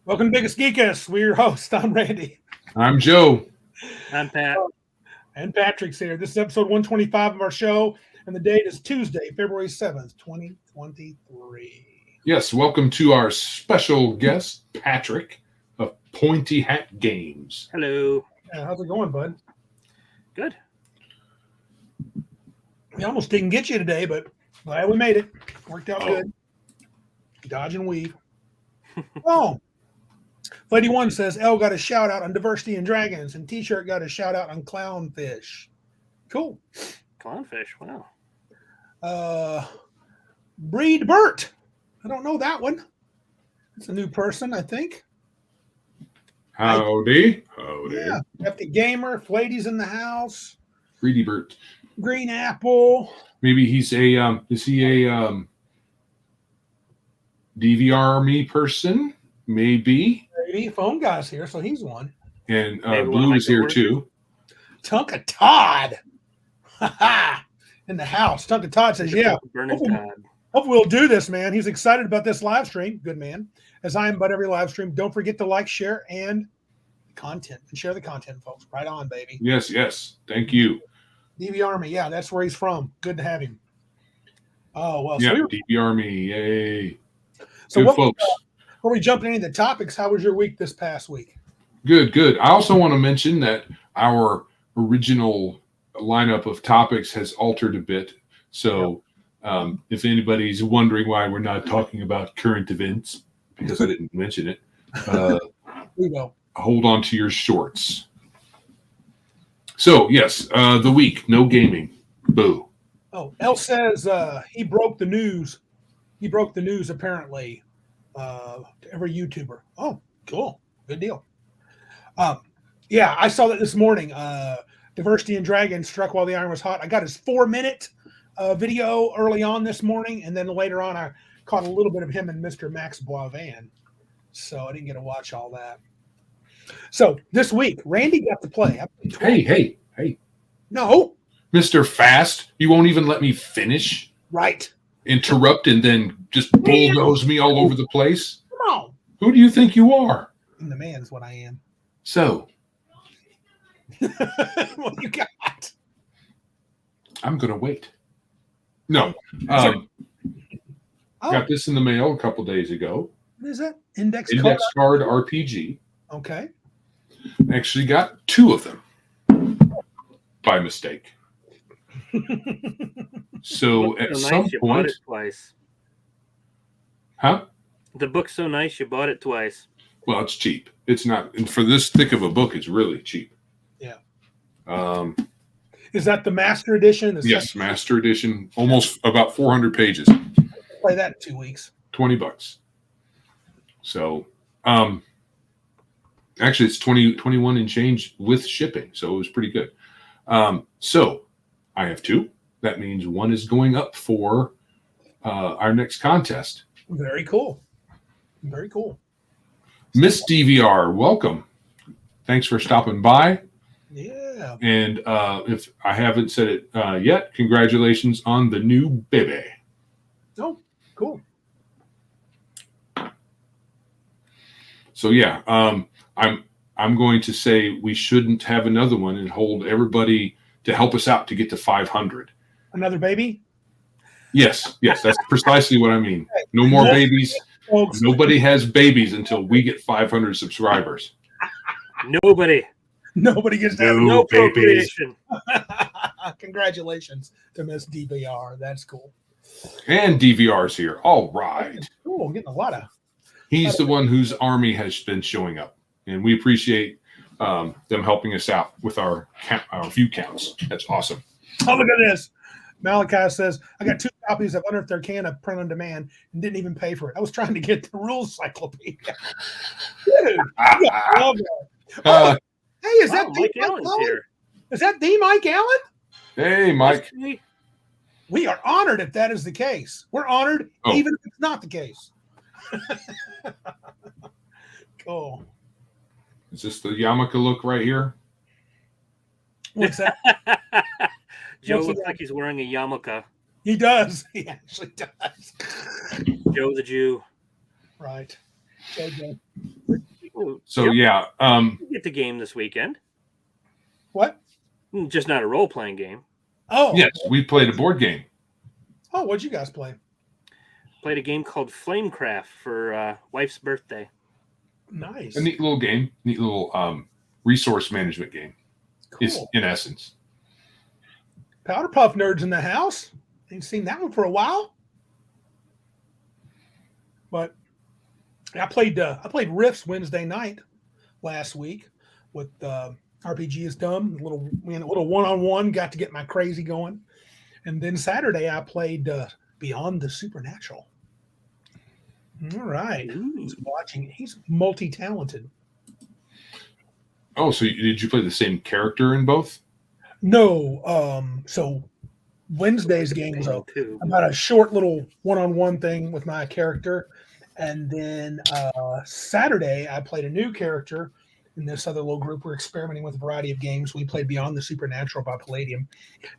Welcome to Biggest Geekest. We're your host. I'm Randy. I'm Joe. I'm Pat. And Patrick's here. This is episode 125 of our show, and the date is Tuesday, February 7th, 2023. Yes, welcome to our special guest, Patrick of Pointy Hat Games. Hello. Yeah, how's it going, bud? Good. We almost didn't get you today, but glad we made it. Worked out good. Dodge and weave. Oh. Lady One says, L got a shout out on Diversity and Dragons, and T-shirt got a shout out on Clownfish. Cool. Clownfish, wow. Breed Burt. I don't know that one. It's a new person, I think. Howdy. Howdy. Yeah. Epic Gamer, Flady's in the house. Greedy Bert. Green Apple. Maybe he's a, is he a DVR me person? Maybe. Maybe. Phone Guy's here, so he's one. And Blue is here too. Tonka Todd. In the house. Tonka Todd says, yeah. Hopefully we'll do this, man. He's excited about this live stream. Good man. As I am about every live stream. Don't forget to like, share, and content. And share the content, folks. Right on, baby. Yes, yes. Thank you. DVR me. Yeah, that's where he's from. Good to have him. Oh, well. Yeah, so DVR me. Yay. So good folks. Before we jump into the topics, how was your week this past week? Good, good. I also want to mention that our original lineup of topics has altered a bit. So if anybody's wondering why we're not talking about current events, because I didn't mention it, we will. Hold on to your shorts. So, yes, the week, no gaming. Boo. Oh, El says he broke the news. He broke the news, apparently, to every YouTuber. Oh, cool. Good deal. Yeah, I saw that this morning. Diversity and Dragon struck while the iron was hot. I got his 4-minute video early on this morning, and then later on I caught a little bit of him and Mr. Max Boivin. So I didn't get to watch all that. So this week, Randy got to play. Hey. No. Mr. Fast, you won't even let me finish? Right. Interrupt and then just bulldoze me all over the place? Come on. Who do you think you are? I'm the man is what I am. So. What you got? I'm going to wait. No. Got this in the mail a couple days ago. What is that? Index card RPG. Okay. Actually got 2 of them by mistake. So at some you point, bought it twice. Huh? The book's so nice you bought it twice. Well, it's cheap. It's not, and for this thick of a book, it's really cheap. Yeah. Is that the Master Edition? Yes, Master Edition. Almost about 400 pages. Play that in 2 weeks. $20. So, actually, it's 21 and change with shipping, so it was pretty good. So, I have 2. That means 1 is going up for our next contest. Very cool. Very cool. Miss DVR, welcome. Thanks for stopping by. Yeah. And if I haven't said it yet, congratulations on the new baby. Oh, cool. So yeah, I'm going to say we shouldn't have another one and hold everybody to help us out to get to 500. Another baby? Yes, that's precisely what I mean. No more babies. Folks. Nobody has babies until we get 500 subscribers. Nobody gets that. No babies. Congratulations to Miss DVR. That's cool. And DVR's here. All right. Cool. Getting a lot of. He's the one whose army has been showing up, and we appreciate them helping us out with our view counts. That's awesome. Oh, look at this. Malachi says, I got 2 copies of Under Their Can of Print on Demand and didn't even pay for it. I was trying to get the rules cyclopedia. Dude, I love that. Hey, is that Mike Allen's here? Is that the Mike Allen? Hey, Mike. We are honored if that is the case. We're honored even if it's not the case. Cool. Is this the yarmulke look right here? What's that? Joe looks like he's wearing a yarmulke. He does. He actually does. Joe the Jew. Right. Okay. Ooh, So yep, yeah, you get the game this weekend. What? Just not a role-playing game. Oh, yes, okay. we played a board game. Oh, what'd you guys play? Played a game called Flamecraft for wife's birthday. Nice. A neat little game, neat little resource management game. Is Cool. in essence. Powder Puff nerds in the house. Ain't seen that one for a while. But I played Rifts Wednesday night last week with RPG is Dumb. A little one-on-one, got to get my crazy going. And then Saturday I played Beyond the Supernatural. All right. He's watching. He's multi-talented. Oh, so did you play the same character in both? No. So Wednesday's game was about a short little one-on-one thing with my character. And then Saturday, I played a new character in this other little group. We're experimenting with a variety of games. We played Beyond the Supernatural by Palladium,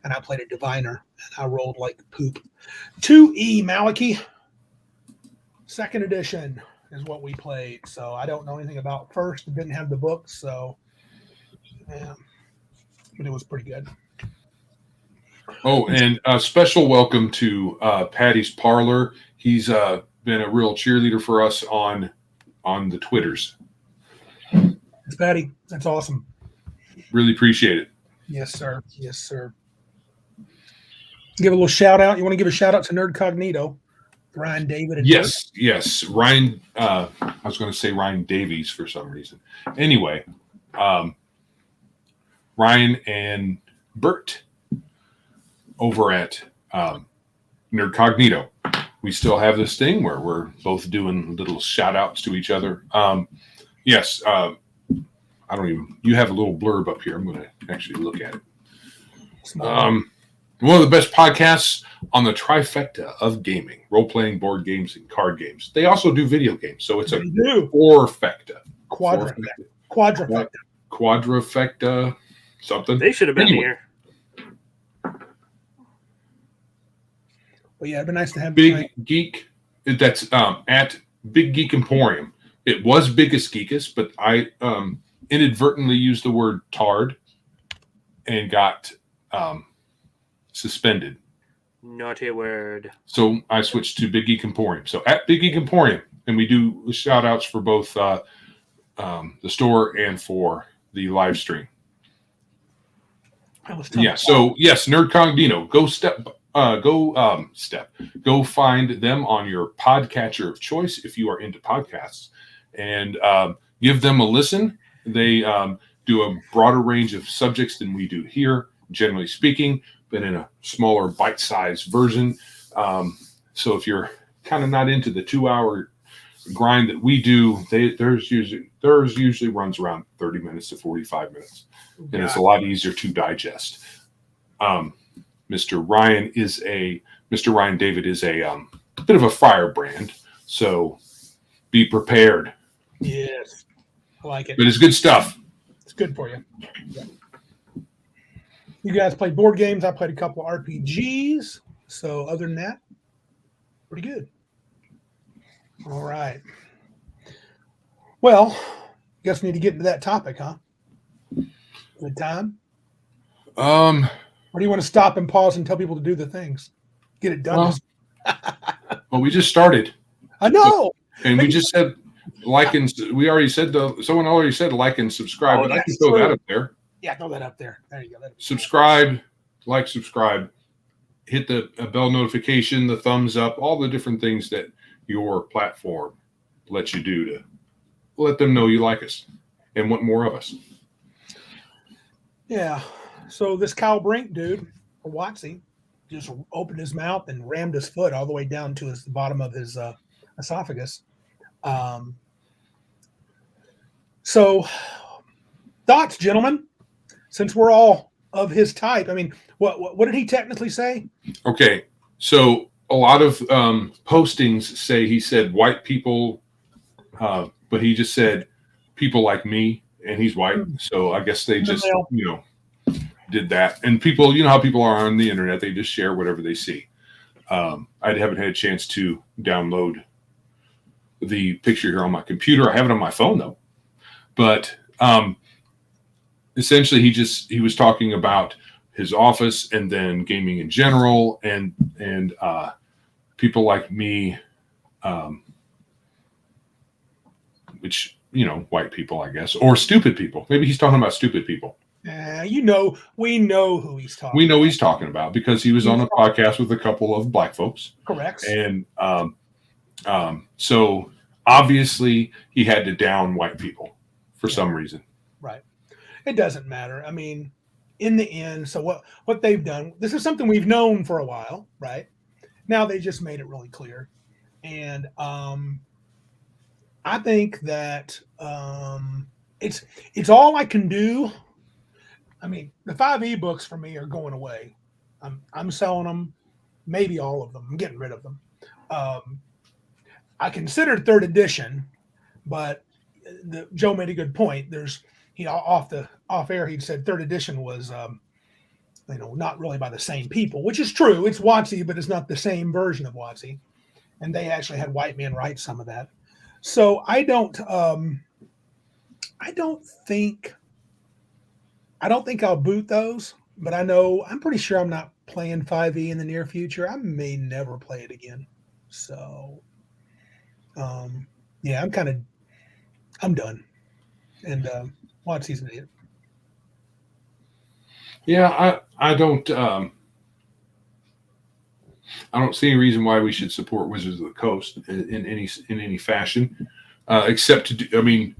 and I played a diviner, and I rolled like poop. 2E Maliki, 2nd edition is what we played. So I don't know anything about first. I didn't have the books, so yeah, but it was pretty good. Oh, and a special welcome to Patty's Parlor. He's been a real cheerleader for us on the Twitters. It's Patty. That's awesome. Really appreciate it. Yes, sir. Yes, sir. Give a little shout out. You want to give a shout out to Nerd Cognito, Ryan David. And Yes. Ryan. I was going to say Ryan Davies for some reason. Anyway, Ryan and Bert over at Nerd Cognito. We still have this thing where we're both doing little shout outs to each other. Yes. You have a little blurb up here. I'm going to actually look at it. One of the best podcasts on the trifecta of gaming, role-playing, board games, and card games. They also do video games, so it's a four-fecta. Quadrifecta, something. They should have been here. Well, yeah, it'd be nice to have Big Geek. That's at Big Geek Emporium. It was Biggest Geekus, but I inadvertently used the word tard and got suspended. Naughty word. So I switched to Big Geek Emporium. So at Big Geek Emporium, and we do shout outs for both the store and for the live stream. Yeah. So yes, Nerd Cognito. Go find them on your podcatcher of choice if you are into podcasts, and give them a listen. They do a broader range of subjects than we do here, generally speaking, but in a smaller bite-sized version. So if you're kind of not into the 2-hour grind that we do, theirs usually runs around 30 minutes to 45 minutes, and it's a lot easier to digest. Mr. Ryan David is a bit of a firebrand, so be prepared. Yes, I like it. But it's good stuff. It's good for you. Yeah. You guys played board games. I played a couple of RPGs. So other than that, pretty good. All right. Well, guess we need to get into that topic, huh? Good time? Or do you want to stop and pause and tell people to do the things? Get it done. Well, we just started. I know. And we just said like and someone already said like and subscribe. But I can throw that up there. Yeah, throw that up there. There you go. Subscribe, subscribe, hit the bell notification, the thumbs up, all the different things that your platform lets you do to let them know you like us and want more of us. Yeah. So this Kyle Brink dude, or WoTC, just opened his mouth and rammed his foot all the way down to the bottom of his esophagus. So thoughts, gentlemen, since we're all of his type. I mean, what did he technically say? Okay, so a lot of postings say he said white people, but he just said people like me, and he's white. So I guess they just, did that. And people, how people are on the internet, they just share whatever they see. I haven't had a chance to download the picture here on my computer. I have it on my phone though. But essentially, he was talking about his office and then gaming in general, and people like me, which, you know, white people, I guess, or stupid people. Maybe he's talking about stupid people. We know who he's talking. We know he's talking about because he was on a podcast with a couple of black folks. Correct. And so obviously he had to down white people for some reason. Right. It doesn't matter. I mean, in the end, so what they've done, this is something we've known for a while, right? Now they just made it really clear. And I think that it's all I can do. I mean, the 5 ebooks for me are going away. I'm selling them, maybe all of them. I'm getting rid of them. I considered 3rd edition, but Joe made a good point. There's off air he said 3rd edition was not really by the same people, which is true. It's WoTC, but it's not the same version of WoTC. And they actually had white men write some of that. So I don't think I'll boot those, but I'm pretty sure I'm not playing 5e in the near future. I may never play it again. So yeah, I'm done. And WoTC's an idiot. Yeah, I don't see any reason why we should support Wizards of the Coast in any fashion, except to do. I mean,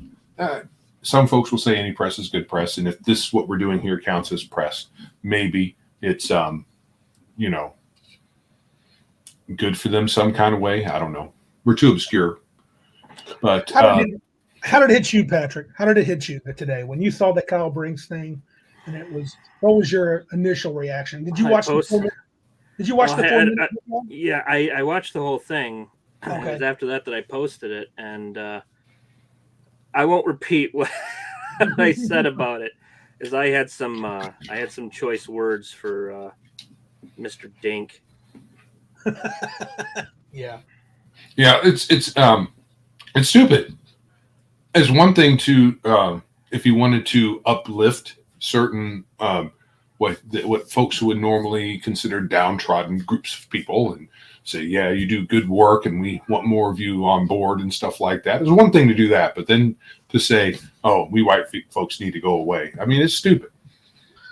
some folks will say any press is good press, and if this what we're doing here counts as press, maybe it's good for them some kind of way. I don't know. We're too obscure. But how did it hit you, Patrick? How did it hit you today when you saw the Kyle Brinks thing? And what was your initial reaction? Did you watch the 4 minute? Did you watch the 4 minute? Yeah, I watched the whole thing. Okay. It was after that I posted it, and I won't repeat what I said about it, as I had some choice words for Mr. Dink. Yeah. Yeah, it's stupid. It's one thing to if you wanted to uplift certain what folks would normally consider downtrodden groups of people and say, yeah, you do good work and we want more of you on board and stuff like that. It's one thing to do that, but then to say, oh, we white folks need to go away. I mean, it's stupid.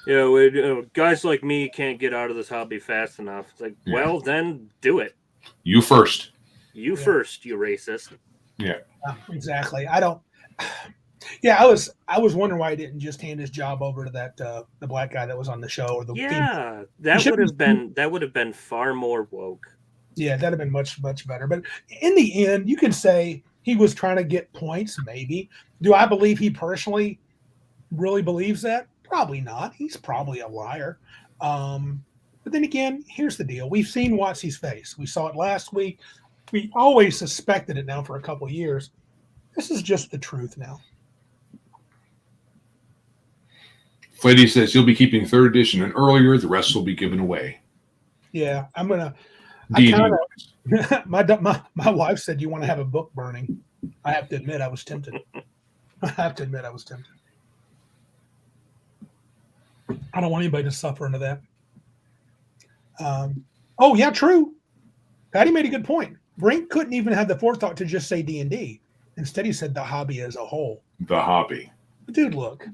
Yeah, guys like me can't get out of this hobby fast enough. It's like, well, then do it. You first. You first, you racist. Yeah. Exactly. Yeah, I was wondering why he didn't just hand his job over to that the black guy that was on the show or the theme. That would have been far more woke. Yeah, that'd have been much better. But in the end, you can say he was trying to get points. Maybe. Do I believe he personally really believes that? Probably not. He's probably a liar. But then again, here's the deal: we've seen WoTC's face. We saw it last week. We always suspected it now for a couple of years. This is just the truth now. Freddy says you'll be keeping 3rd edition and earlier. The rest will be given away. Yeah, I'm gonna. My wife said you want to have a book burning. I have to admit I was tempted. I don't want anybody to suffer into that. Oh yeah, true. Patty made a good point. Brink couldn't even have the forethought to just say D&D. Instead, he said the hobby as a whole. The hobby. Dude, look.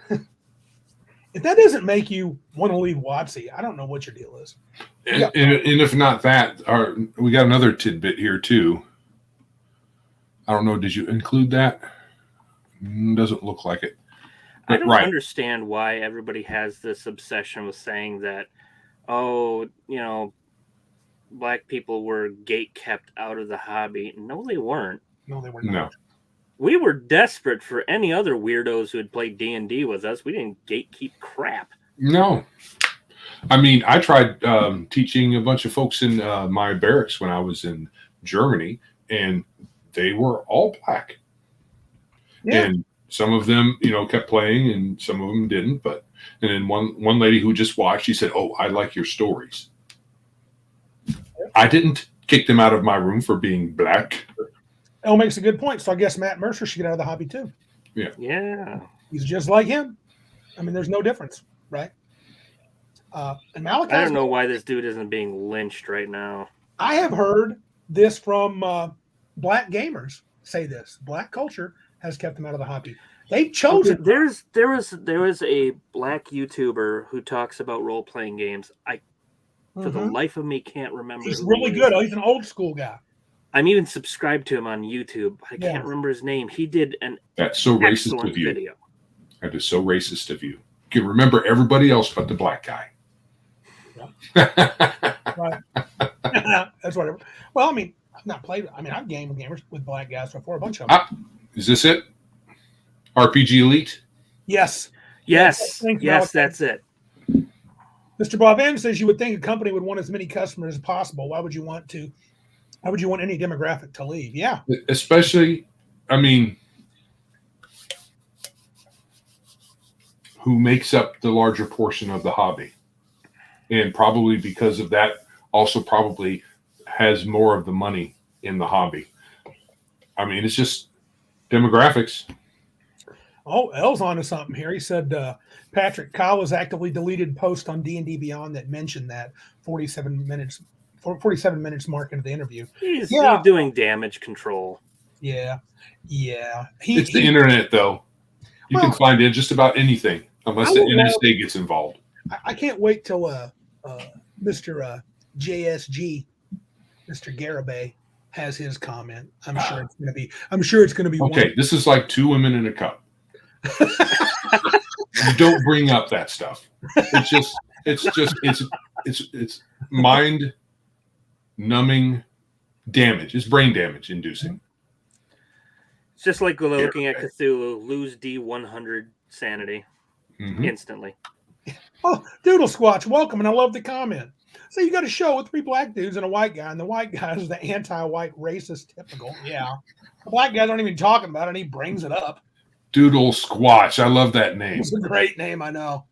If that doesn't make you want to leave WoTC, I don't know what your deal is. And if not that, we got another tidbit here too. I don't know. Did you include that? Doesn't look like it. I don't understand why everybody has this obsession with saying that, black people were gate kept out of the hobby. No, they weren't. No, they were not. No. We were desperate for any other weirdos who had played D&D with us. We didn't gatekeep crap. No. I mean, I tried teaching a bunch of folks in my barracks when I was in Germany, and they were all black. Yeah. And some of them, kept playing, and some of them didn't. And then one lady who just watched, she said, "Oh, I like your stories." I didn't kick them out of my room for being black. Elle makes a good point. So I guess Matt Mercer should get out of the hobby too. Yeah. He's just like him. I mean, there's no difference, right? And Malachi. I don't know why this dude isn't being lynched right now. I have heard this from black gamers say this. Black culture has kept him out of the hobby. They've chosen. There was a black YouTuber who talks about role playing games. I, for the life of me, can't remember. He's really good. He's an old school guy. I'm even subscribed to him on YouTube. I can't remember his name. He did an That's so racist of you. Video. That is so racist of you. You can remember everybody else but the black guy. Yeah. Right. That's whatever. Well, I mean, I've not played. I mean, I've gamed with gamers with black guys before. A bunch of them. Is this it? RPG Elite? Yes. Yes. That's it. Mr. Bob N says you would think a company would want as many customers as possible. Why would you want any demographic to leave? Yeah. Especially, I mean, who makes up the larger portion of the hobby. And probably because of that, also probably has more of the money in the hobby. I mean, it's just demographics. Oh, L's on to something here. He said, Patrick, Kyle has actively deleted post on D&D Beyond that mentioned that 47 minutes mark into the interview. He's doing damage control. Yeah. It's the internet, though. You can find it just about anything, unless the NSA gets involved. I can't wait till Mr. JSG, Mr. Garibay, has his comment. I'm sure it's going to be. Okay, this is like two women in a cup. You don't bring up that stuff. It's mind numbing damage. It's brain damage inducing. It's just like looking at Cthulhu, lose D100 sanity instantly. Oh, Doodle Squatch, welcome, and I love the comment. So you got a show with 3 black dudes and a white guy, and the white guy is the anti-white racist typical. Yeah. The black guys aren't even talking about it, and he brings it up. Doodle Squatch. I love that name. It's a great name, I know.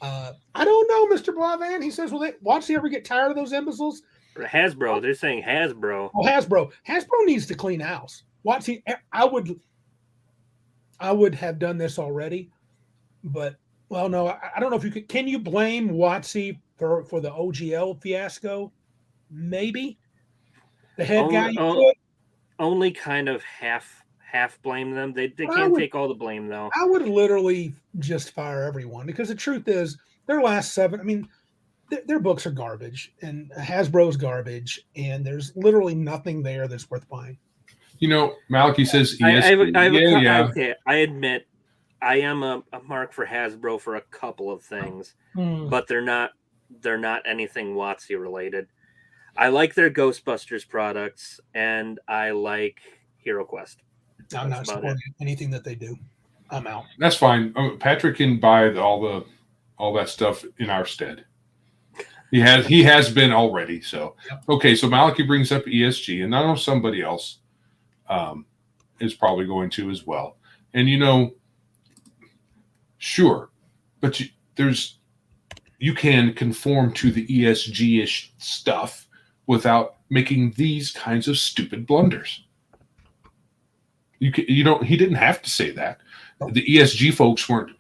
I don't know, Mr. Blavan. He says, will WoTC ever get tired of those imbeciles? Hasbro. They're saying Hasbro. Oh, Hasbro. Hasbro needs to clean house. WoTC, I would have done this already. But, well, no, I don't know if you could. Can you blame WoTC for the OGL fiasco? Maybe. The head guy could. Only kind of half blame them. They can't take all the blame, though. I would literally just fire everyone because the truth is their last 7, I mean, their books are garbage and Hasbro's garbage, and there's literally nothing there that's worth buying. You know, Malachi says ESG. Okay, I admit I am a mark for Hasbro for a couple of things, but they're not anything WoTC related. I like their Ghostbusters products, and I like HeroQuest. I'm not supporting anything that they do. I'm out. That's fine. Patrick can buy all that stuff in our stead. He has been already. So okay. So Malachi brings up ESG, and I know somebody else is probably going to as well. And sure, but you can conform to the ESG-ish stuff without making these kinds of stupid blunders. He didn't have to say that. The ESG folks weren't,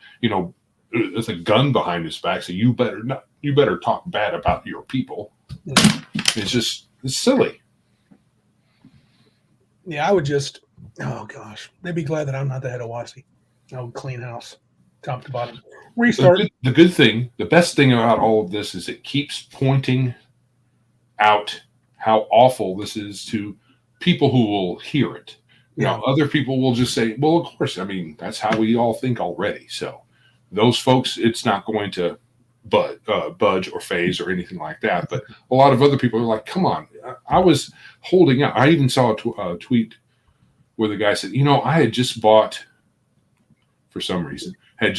with a gun behind his back, so you better talk bad about your people. It's silly. Yeah, I would just, oh gosh, they'd be glad that I'm not the head of WoTC. I would clean house, top to bottom. Restart. The good thing, the best thing about all of this is it keeps pointing out how awful this is to people who will hear it. Other people will just say, well, of course, I mean, that's how we all think already. So those folks, it's not going to budge or phase or anything like that. But a lot of other people are like, come on, I was holding out. I even saw a tweet where the guy said, I had just bought, for some reason, a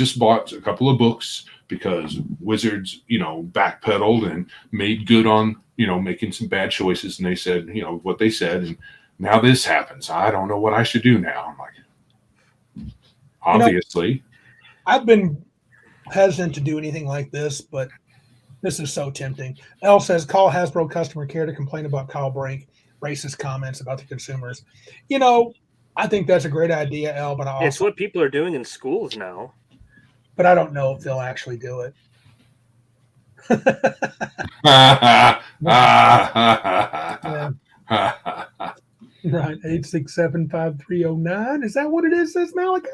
couple of books because Wizards, backpedaled and made good on, making some bad choices. And they said, what they said. And now this happens. I don't know what I should do now. I'm like, obviously. I've been hesitant to do anything like this, but this is so tempting. Elle says, call Hasbro customer care to complain about Kyle Brink. racist comments about the consumers. You know, I think that's a great idea, El, but It's what people are doing in schools now. but I don't know if they'll actually do it. Yeah. Right, 8675309. Is that what it is, says Malachi?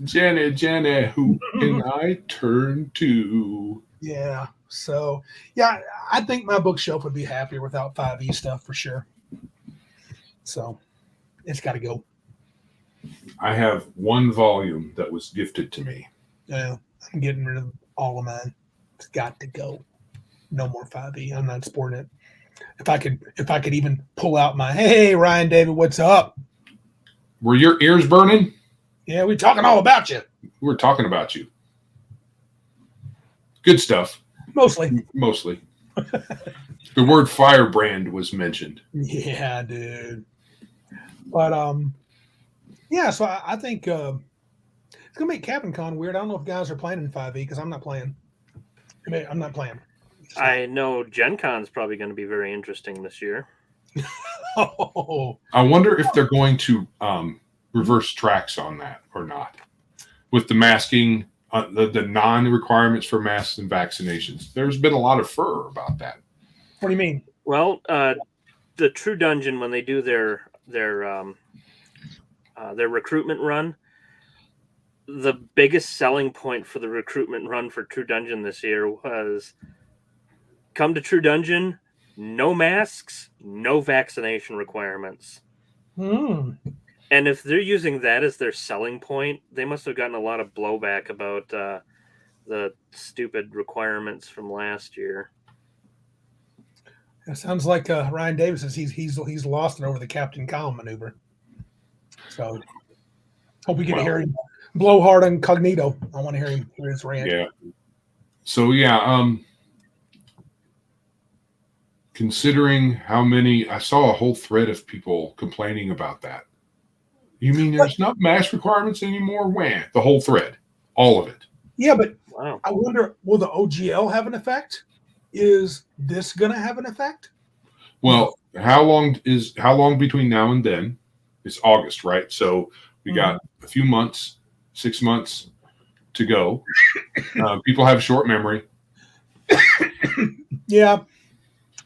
Jenny, who can I turn to? Yeah. So, yeah, I think my bookshelf would be happier without 5e stuff for sure. So, it's got to go. I have one volume that was gifted to me. Yeah, I'm getting rid of all of mine. It's got to go. No more 5e. I'm not sporting it. If I could even pull out my hey Ryan David, what's up? Were your ears burning? Yeah, we're talking all about you. We were talking about you. Good stuff. Mostly. The word firebrand was mentioned. Yeah, dude. But yeah. So I think it's gonna make Captain Con weird. I don't know if guys are playing in 5e because I'm not playing. I'm not playing. So. I know Gen Con's probably going to be very interesting this year. Oh. I wonder if they're going to reverse tracks on that or not. With the masking, the non-requirements for masks and vaccinations. There's been a lot of furor about that. What do you mean? Well, the True Dungeon, when they do their recruitment run, the biggest selling point for the recruitment run for True Dungeon this year was come to True Dungeon, no masks, no vaccination requirements. Hmm. And if they're using that as their selling point, they must have gotten a lot of blowback about the stupid requirements from last year. It sounds like Ryan Davis says he's lost it over the Captain Con maneuver. So hope we get to hear him blow hard incognito. I want to hear his rant. Yeah. So yeah, considering how many, I saw a whole thread of people complaining about that. You mean there's not mask requirements anymore? When? The whole thread, all of it. Yeah, but Wow. I wonder, will the OGL have an effect? Is this going to have an effect? Well, how long between now and then? It's August, right? So we got a few months, 6 months to go. People have short memory. Yeah,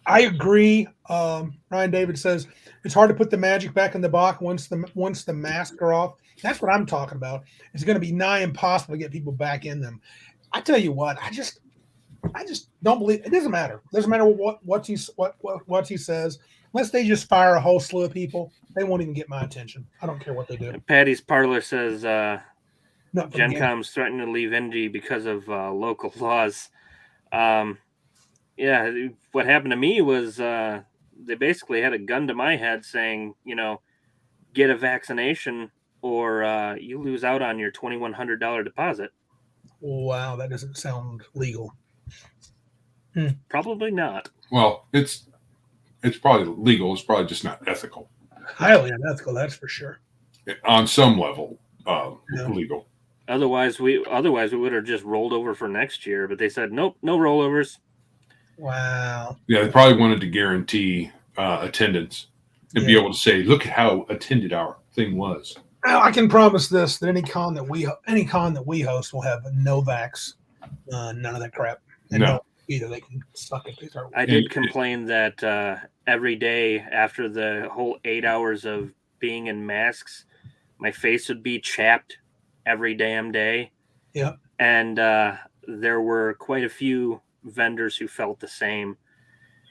I agree. Ryan David says it's hard to put the magic back in the box once the masks are off. That's what I'm talking about. It's going to be nigh impossible to get people back in them. I tell you what, I just don't believe it. Doesn't matter. It doesn't matter what he says. Unless they just fire a whole slew of people, they won't even get my attention. I don't care what they do. Patty's Parlor says Gen Con. Com's threatening to leave Indy because of local laws. Yeah, what happened to me was they basically had a gun to my head saying, get a vaccination or you lose out on your $2,100 deposit. Wow, that doesn't sound legal. Probably not. Well, it's probably legal. It's probably just not ethical. Highly unethical, that's for sure. On some level, legal. Otherwise, we would have just rolled over for next year. But they said nope, no rollovers. Wow. Yeah, they probably wanted to guarantee attendance and be able to say, "Look at how attended our thing was." Well, I can promise this: that any con that we host will have no vax, none of that crap. And no, either they can suck it. I did complain that every day after the whole 8 hours of being in masks, my face would be chapped every damn day. Yeah, and there were quite a few vendors who felt the same.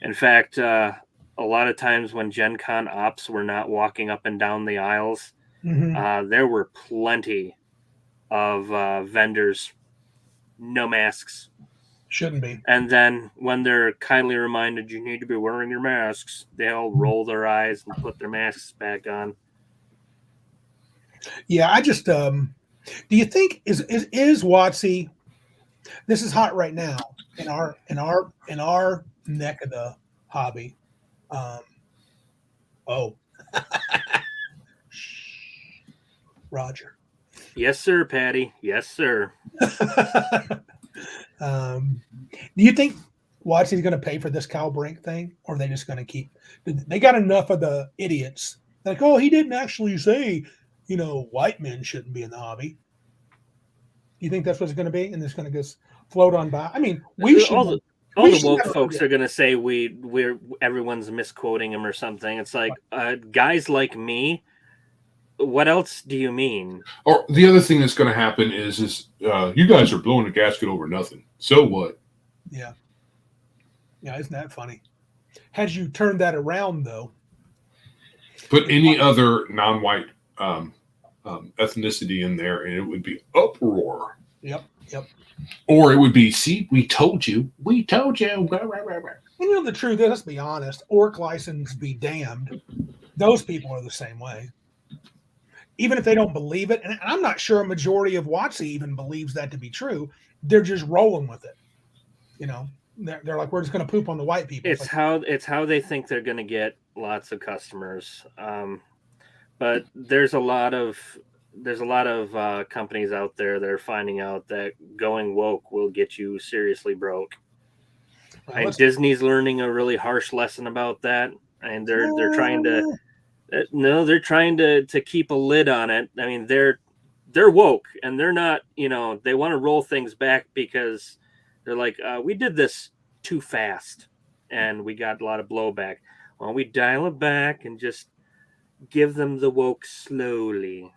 In fact, a lot of times when Gen Con ops were not walking up and down the aisles, there were plenty of vendors, no masks. Shouldn't be. And then when they're kindly reminded you need to be wearing your masks, they'll roll their eyes and put their masks back on. Yeah, I just do you think is WoTC? This is hot right now in our neck of the hobby. Roger. Yes, sir, Patty. Yes, sir. Do you think WoTC's going to pay for this Kyle Brink thing, or are they just going to keep? They got enough of the idiots. Like, oh, he didn't actually say, white men shouldn't be in the hobby. You think that's what it's going to be, and it's going to just float on by? I mean, we should. All the woke folks are going to say we're everyone's misquoting him or something. It's like guys like me. What else do you mean? Or the other thing that's going to happen is you guys are blowing a gasket over nothing. So what? Yeah. Yeah, isn't that funny? Had you turned that around, though? Put any other non-white ethnicity in there, and it would be uproar. Yep. Or it would be, see, we told you. We told you. And the truth is, let's be honest, orc license be damned. Those people are the same way. Even if they don't believe it, and I'm not sure a majority of WoTC even believes that to be true, they're just rolling with it. They're like, we're just going to poop on the white people. It's how they think they're going to get lots of customers. But there's a lot of companies out there that are finding out that going woke will get you seriously broke. And Disney's learning a really harsh lesson about that, and they're trying to. No, they're trying to keep a lid on it. I mean, they're woke, and they're not. They want to roll things back because they're like, we did this too fast, and we got a lot of blowback. Well, we dial it back and just give them the woke slowly.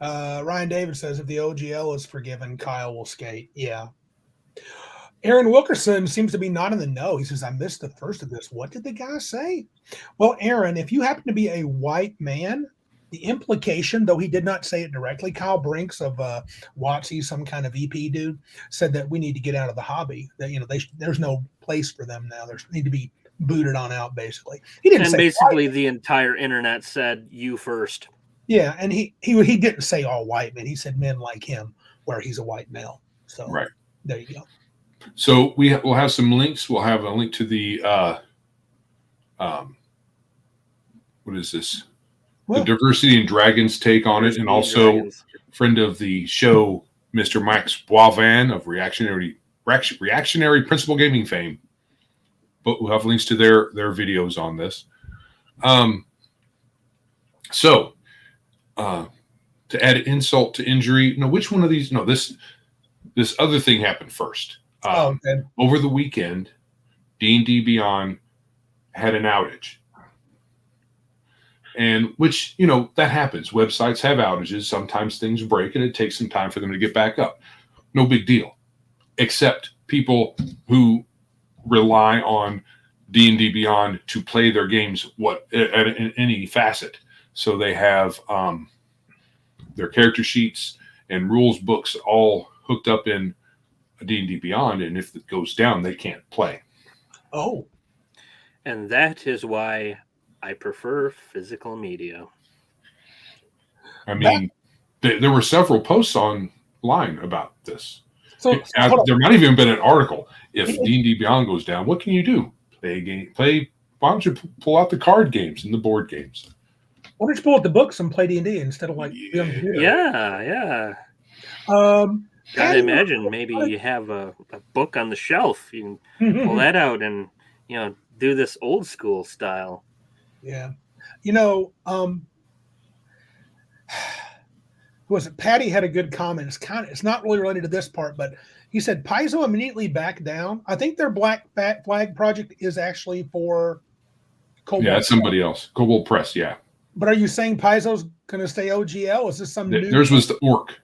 Ryan David says, if the OGL is forgiven, Kyle will skate. Yeah. Aaron Wilkerson seems to be not in the know. He says, I missed the first of this. What did the guy say? Well, Aaron, if you happen to be a white man, the implication, though he did not say it directly, Kyle Brinks of WoTC, some kind of EP dude, said that we need to get out of the hobby. That there's no place for them now. They need to be booted on out, basically. He didn't say basically white. The entire internet said you first. Yeah, and he didn't say all white men. He said men like him, where he's a white male. So right there you go. So we'll have some links. We'll have a link to the what is this? The Diversity and Dragons take on it, and also friend of the show, Mr. Max Boivin of Reactionary Principle Gaming fame. But we'll have links to their videos on this. So to add insult to injury, which one of these? No, this other thing happened first. Okay. Over the weekend, D&D Beyond had an outage. And which, that happens. Websites have outages. Sometimes things break and it takes some time for them to get back up. No big deal. Except people who rely on D&D Beyond to play their games in any facet. So they have their character sheets and rules books all hooked up in D&D Beyond, and if it goes down, they can't play. Oh. And that is why I prefer physical media. I mean, there were several posts online about this. So there might have even been an article. If D&D Beyond goes down, what can you do? Play a game. Why don't you pull out the card games and the board games? Why don't you pull out the books and play D&D instead of be on the computer? Yeah. Gotta imagine maybe you have a book on the shelf. You can pull that out and do this old school style. Yeah. Who was it? Patty had a good comment. It's not really related to this part, but he said Paizo immediately backed down. I think their Black Flag project is actually for Cobalt. Yeah, it's somebody else. Cobalt Press, yeah. But are you saying Paizo's going to stay OGL? Is this some new? Theirs was the Orc.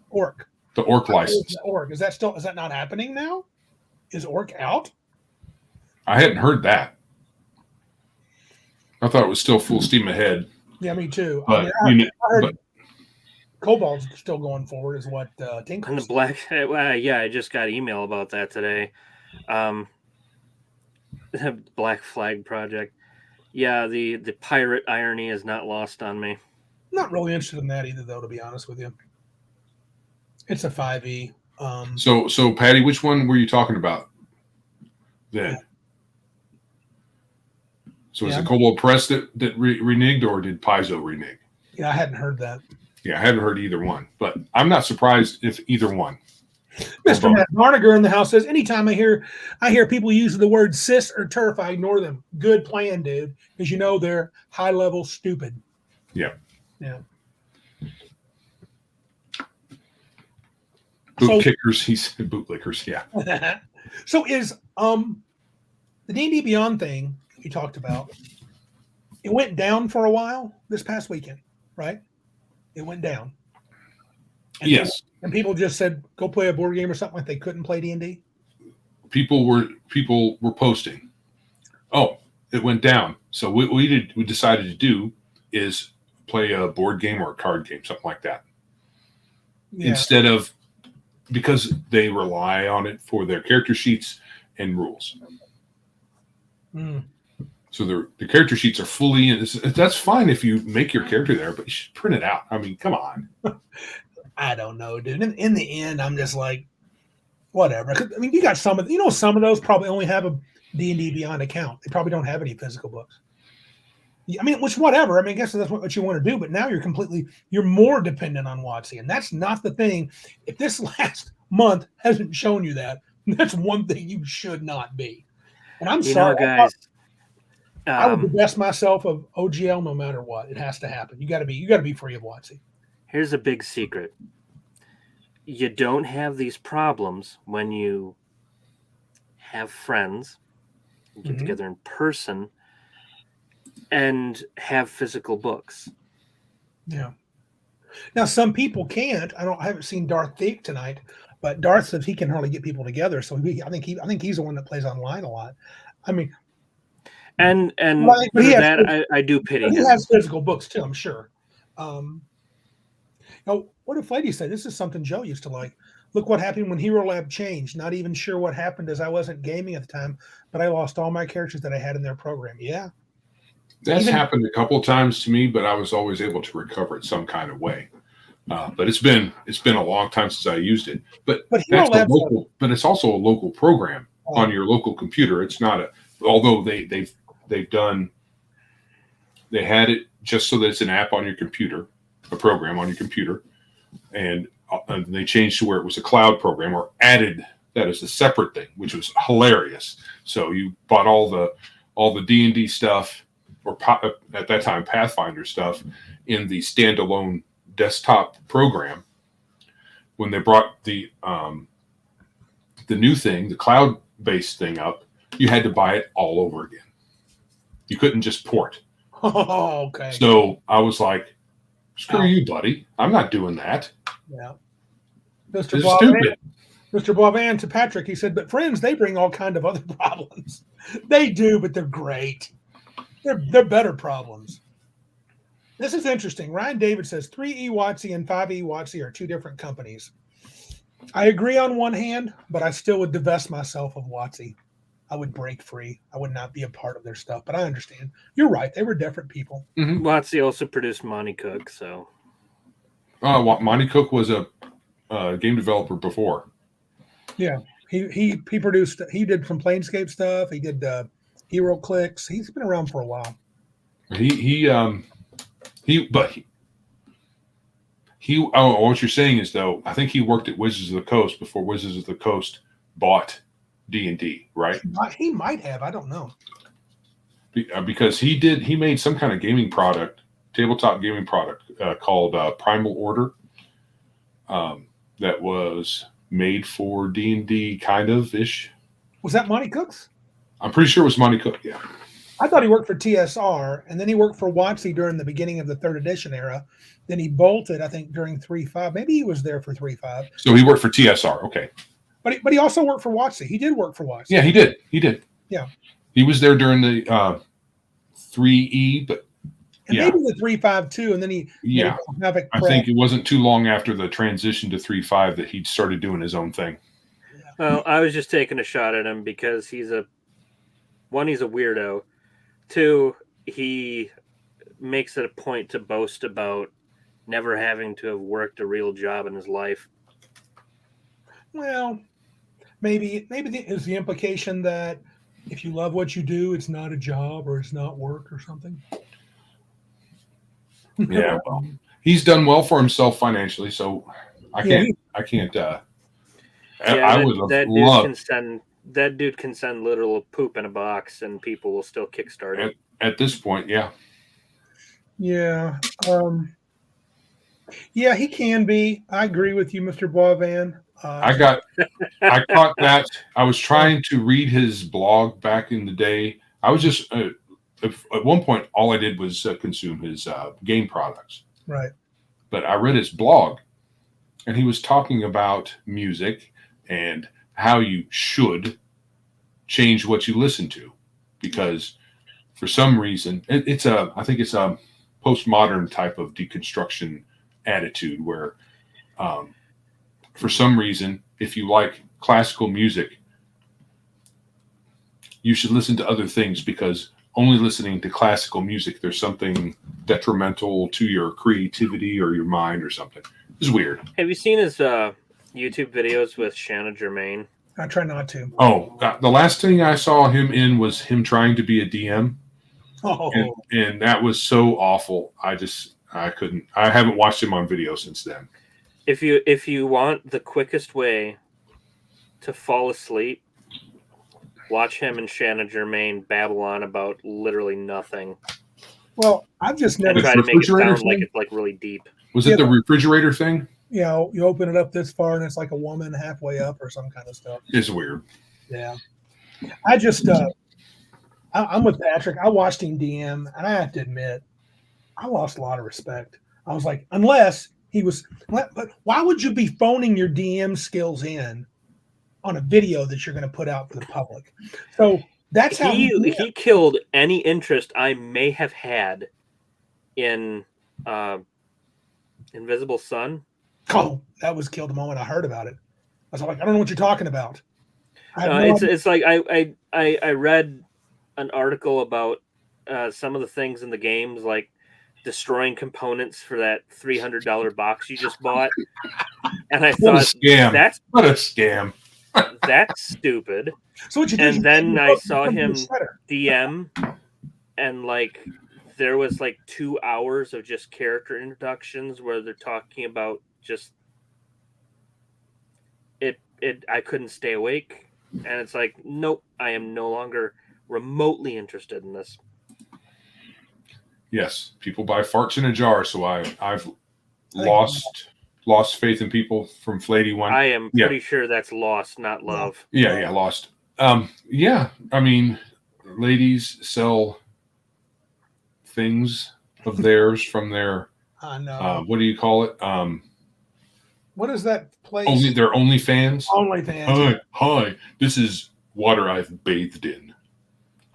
Orc. The Orc license. Orc. Is that not happening now? Is Orc out? I hadn't heard that. I thought it was still full steam ahead. Yeah, me too. But, I heard Cobalt's still going forward, is what Tinker. And the Black, I just got email about that today. Black Flag project. Yeah, the pirate irony is not lost on me. Not really interested in that either, though, to be honest with you. It's a 5e. So Patty, which one were you talking about then? Yeah. So is it Cobalt Press that reneged, or did Paizo renege? Yeah, I hadn't heard that. Yeah, I haven't heard either one, but I'm not surprised if either one. Mr. Matt Barniger in the house says, anytime I hear people use the word cis or turf, I ignore them. Good plan, dude, because you know they're high level stupid. Yeah. Yeah. Kickers, he said bootlickers, yeah. So is the D&D Beyond thing you talked about, it went down for a while this past weekend, right? It went down. And yes. People just said, go play a board game or something like they couldn't play D&D? People were posting, oh, it went down. So what we decided to do is play a board game or a card game, something like that. Yeah. Instead of, because they rely on it for their character sheets and rules. Mm. So the character sheets are fully in. That's fine if you make your character there, but you should print it out. I mean, come on. I don't know, dude. In the end, I'm just like, whatever. I mean, you got some of those probably only have a D&D Beyond account. They probably don't have any physical books. I mean, which whatever. I mean, I guess that's what you want to do. But now you're more dependent on WoTC, and that's not the thing. If this last month hasn't shown you that, that's one thing you should not be. And I'm sorry, guys. I would divest myself of OGL no matter what. It has to happen. You got to be free of WoTC. Here's a big secret. You don't have these problems when you have friends, get together in person, and have physical books. Yeah. Now some people can't. I haven't seen Darth Thiek tonight, but Darth says he can hardly get people together. So I think he's the one that plays online a lot. I mean, and I do pity him. He has physical books too, I'm sure. What if Lady said? This is something Joe used to like. Look what happened when Hero Lab changed. Not even sure what happened as I wasn't gaming at the time, but I lost all my characters that I had in their program. Yeah. That's happened a couple of times to me, but I was always able to recover it some kind of way. But it's been a long time since I used it. But it's also a local program on your local computer. It's not although they had it just so that it's an app on your computer, a program on your computer, and they changed to where it was a cloud program or added that as a separate thing, which was hilarious. So you bought all the D&D stuff, or at that time Pathfinder stuff, in the standalone desktop program. When they brought the new thing, the cloud-based thing up, you had to buy it all over again. You couldn't just port. Oh, okay. So I was like, screw you, buddy. I'm not doing that. Yeah. Mr. Boivan to Patrick, he said, but friends, they bring all kind of other problems. They do, but they're great. They're better problems. This is interesting. Ryan David says 3E WoTC and 5E WoTC are two different companies. I agree on one hand, but I still would divest myself of WoTC. I would break free. I would not be a part of their stuff, but I understand. You're right. They were different people. Mm-hmm. WoTC also produced Monty Cook, so. Monty Cook was a game developer before. Yeah. He produced, he did from Planescape stuff. He did Hero Clicks. He's been around for a while. What you're saying is, though, I think he worked at Wizards of the Coast before Wizards of the Coast bought D&D, right? He might have. I don't know. Because he made some kind of gaming product, tabletop gaming product called Primal Order, that was made for D&D kind of ish. Was that Monty Cook's? I'm pretty sure it was Monty Cook, yeah. I thought he worked for TSR, and then he worked for WoTC during the beginning of the 3rd edition era. Then he bolted, I think, during 3.5. Maybe he was there for 3.5. So he worked for TSR, okay. But he also worked for WoTC. He did work for WoTC. Yeah, he did. Yeah. He was there during the 3E, but maybe the 3.5 too, and then he Havoc I think it wasn't too long after the transition to 3.5 that he started doing his own thing. Yeah. Well, I was just taking a shot at him because he's a weirdo. 2, he makes it a point to boast about never having to have worked a real job in his life. Well, maybe is the implication that if you love what you do, it's not a job or it's not work or something. Yeah, well, he's done well for himself financially, so I can't. I would have that loved dude can send literal poop in a box, and people will still kickstart it. at this point. Yeah, Yeah. Yeah, he can be. I agree with you, Mr. Boivan. I caught that. I was trying to read his blog back in the day. I was just at one point all I did was consume his game products. Right. But I read his blog, and he was talking about music and how you should change what you listen to, because for some reason I think it's a postmodern type of deconstruction attitude where for some reason, if you like classical music, you should listen to other things, because only listening to classical music, there's something detrimental to your creativity or your mind or something. It's weird. Have you seen his YouTube videos with Shanna Germain? I try not to. Oh, the last thing I saw him in was him trying to be a DM. Oh. And that was so awful. I couldn't. I haven't watched him on video since then. If you want the quickest way to fall asleep, watch him and Shanna Germain babble on about literally nothing. Well, I've just never And try to make it sound thing? like it's like really deep. Was it the refrigerator thing? You know, you open it up this far and it's like a woman halfway up or some kind of stuff. It's weird. Yeah. I just I'm with Patrick. I watched him DM, and I have to admit, I lost a lot of respect. I was like, unless he was, but why would you be phoning your DM skills in on a video that you're going to put out for the public? So that's how he killed any interest I may have had in Invisible Sun. Oh, that was killed the moment I heard about it. I was like, I don't know what you're talking about. It's like I read an article about some of the things in the games, like destroying components for that $300 box you just bought, and I thought, what a scam. That's stupid. So what you did? And then I saw him DM, and like there was like 2 hours of just character introductions where they're talking about just it. I couldn't stay awake, and it's like, nope, I am no longer remotely interested in this. Yes, people buy farts in a jar, so I've lost faith in people from Flady One. I am pretty sure that's lost, not love. Yeah, lost. Yeah, I mean, ladies sell things of theirs from their what do you call it? What is that place? Their OnlyFans. OnlyFans. Hi, this is water I've bathed in.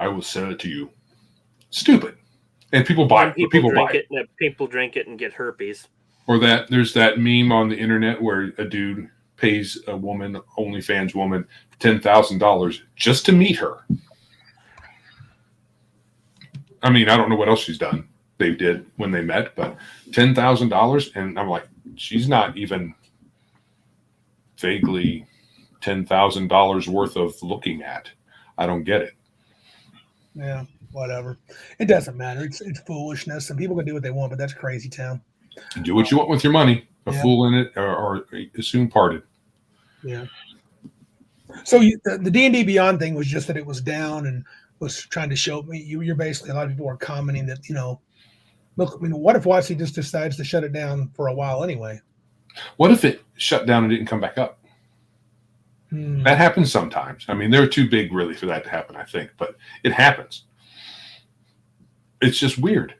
I will sell it to you. Stupid. And people buy it. People drink it and get herpes. Or there's that meme on the internet where a dude pays a woman, OnlyFans woman, $10,000 just to meet her. I mean, I don't know what else she's done. They did when they met, but $10,000, and I'm like, she's not even vaguely $10,000 worth of looking at. I don't get it. Yeah, whatever. It doesn't matter. It's foolishness, and people can do what they want, but that's crazy town. Do what you want with your money. A fool in it, or soon parted. Yeah. So the D&D Beyond thing was just that it was down and was trying to show me. You're basically, a lot of people were commenting that, look, I mean, what if WoTC just decides to shut it down for a while anyway? What if it shut down and didn't come back up? That happens sometimes. I mean, they're too big really for that to happen, I think, but it happens. It's just weird.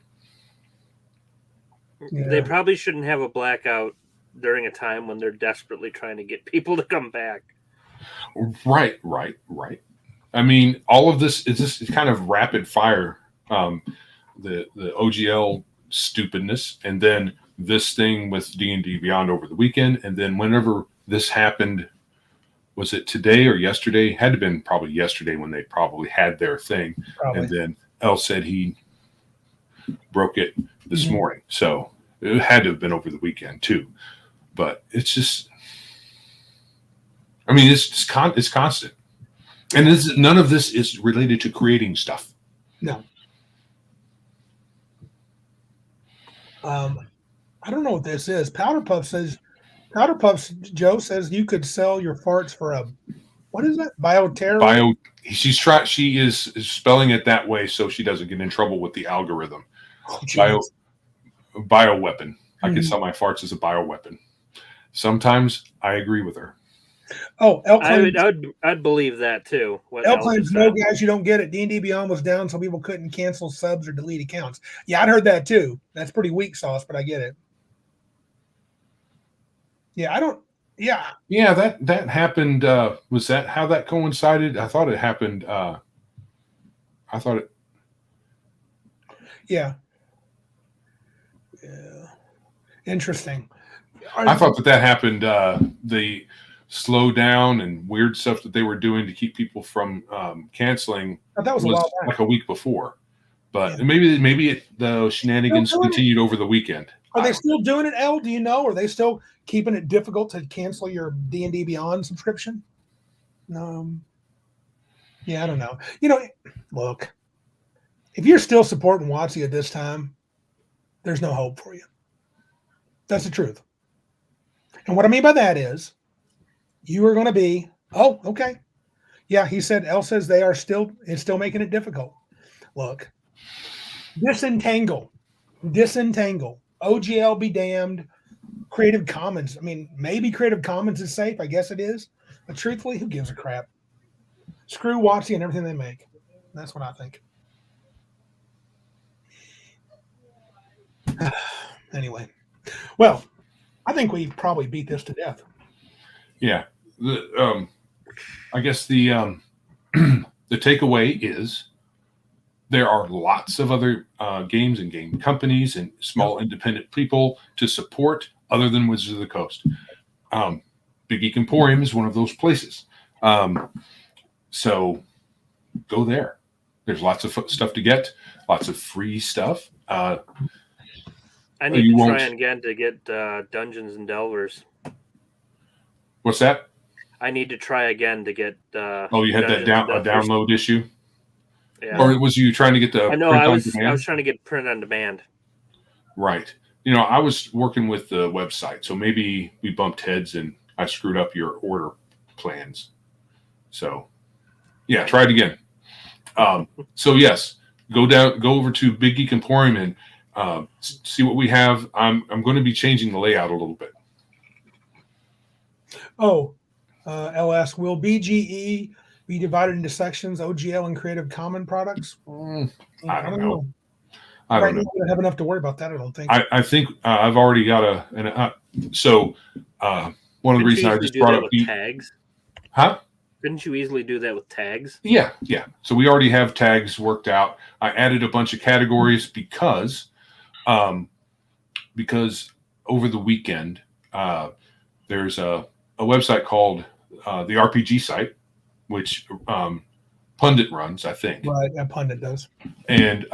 Yeah. They probably shouldn't have a blackout during a time when they're desperately trying to get people to come back. Right. I mean, all of this is just kind of rapid fire. The OGL stupidness, and then this thing with D&D Beyond over the weekend, and then whenever this happened, was it today or yesterday? Had to have been probably yesterday when they probably had their thing. Probably. And then El said he broke it this morning. So it had to have been over the weekend too. But it's just, I mean, it's constant. And none of this is related to creating stuff. No. I don't know what this is. Powder Puff says Powder Puffs, Joe says you could sell your farts for a, what is that? Bioterror? She is spelling it that way so she doesn't get in trouble with the algorithm. Oh, Bioweapon. I could sell my farts as a bioweapon. Sometimes I agree with her. Oh, I'd believe that too. L claims, no, guys, you don't get it. D&D Beyond was down, so people couldn't cancel subs or delete accounts. Yeah, I'd heard that too. That's pretty weak sauce, but I get it. Yeah, I don't. Yeah. Yeah, that happened. Was that how that coincided? I thought it happened. I thought it. Yeah. Yeah. Interesting. I thought that happened. The slow down and weird stuff that they were doing to keep people from canceling that was like a week before. But maybe the shenanigans continued over the weekend. Are they still doing it, L? Do you know? Are they still keeping it difficult to cancel your D&D Beyond subscription? Yeah, I don't know. Look, if you're still supporting WoTC at this time, there's no hope for you. That's the truth. And what I mean by that is you are going to be, oh, okay. Yeah, he said, L says it's still making it difficult. Look, disentangle. OGL be damned. Creative Commons. I mean, maybe Creative Commons is safe. I guess it is. But truthfully, who gives a crap? Screw WoTC and everything they make. That's what I think. Anyway. Well, I think we probably beat this to death. Yeah. I guess the the takeaway is there are lots of other games and game companies and small independent people to support other than Wizards of the Coast. Big Geek Emporium is one of those places. So go there. There's lots of stuff to get, lots of free stuff. I need to try again to get Dungeons and Delvers. What's that? I need to try again to get. You had that download issue. Yeah. Or was you trying to get the? I was trying to get print on demand. Right. I was working with the website, so maybe we bumped heads and I screwed up your order plans. So, yeah, try it again. So yes, go over to Big Geek Emporium and see what we have. I'm going to be changing the layout a little bit. Oh, L asks, will BGE be divided into sections, OGL and Creative Commons products? I don't know. I don't know. We don't have enough to worry about that, I don't think. I think I've already got one of the reasons I just brought up tags. Huh? Couldn't you easily do that with tags? Yeah. So we already have tags worked out. I added a bunch of categories because over the weekend there's a website called the RPG site, which Pundit runs, I think. Right, yeah, Pundit does. And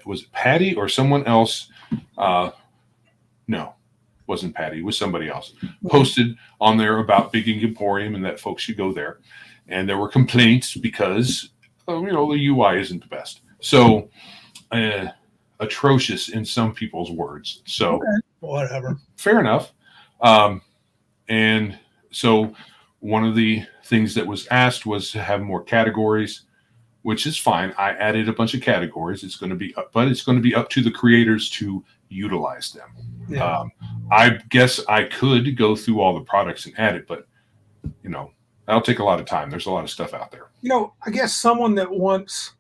was it Patty or someone else? No, wasn't Patty. It was somebody else. Posted on there about Big Geek Emporium and that folks should go there. And there were complaints because the UI isn't the best. So atrocious in some people's words. So whatever. Fair enough. And so one of the things that was asked was to have more categories, which is fine. I added a bunch of categories. It's going to be up to the creators to utilize them. Yeah. I guess I could go through all the products and add it, but that'll take a lot of time. There's a lot of stuff out there. I guess someone that wants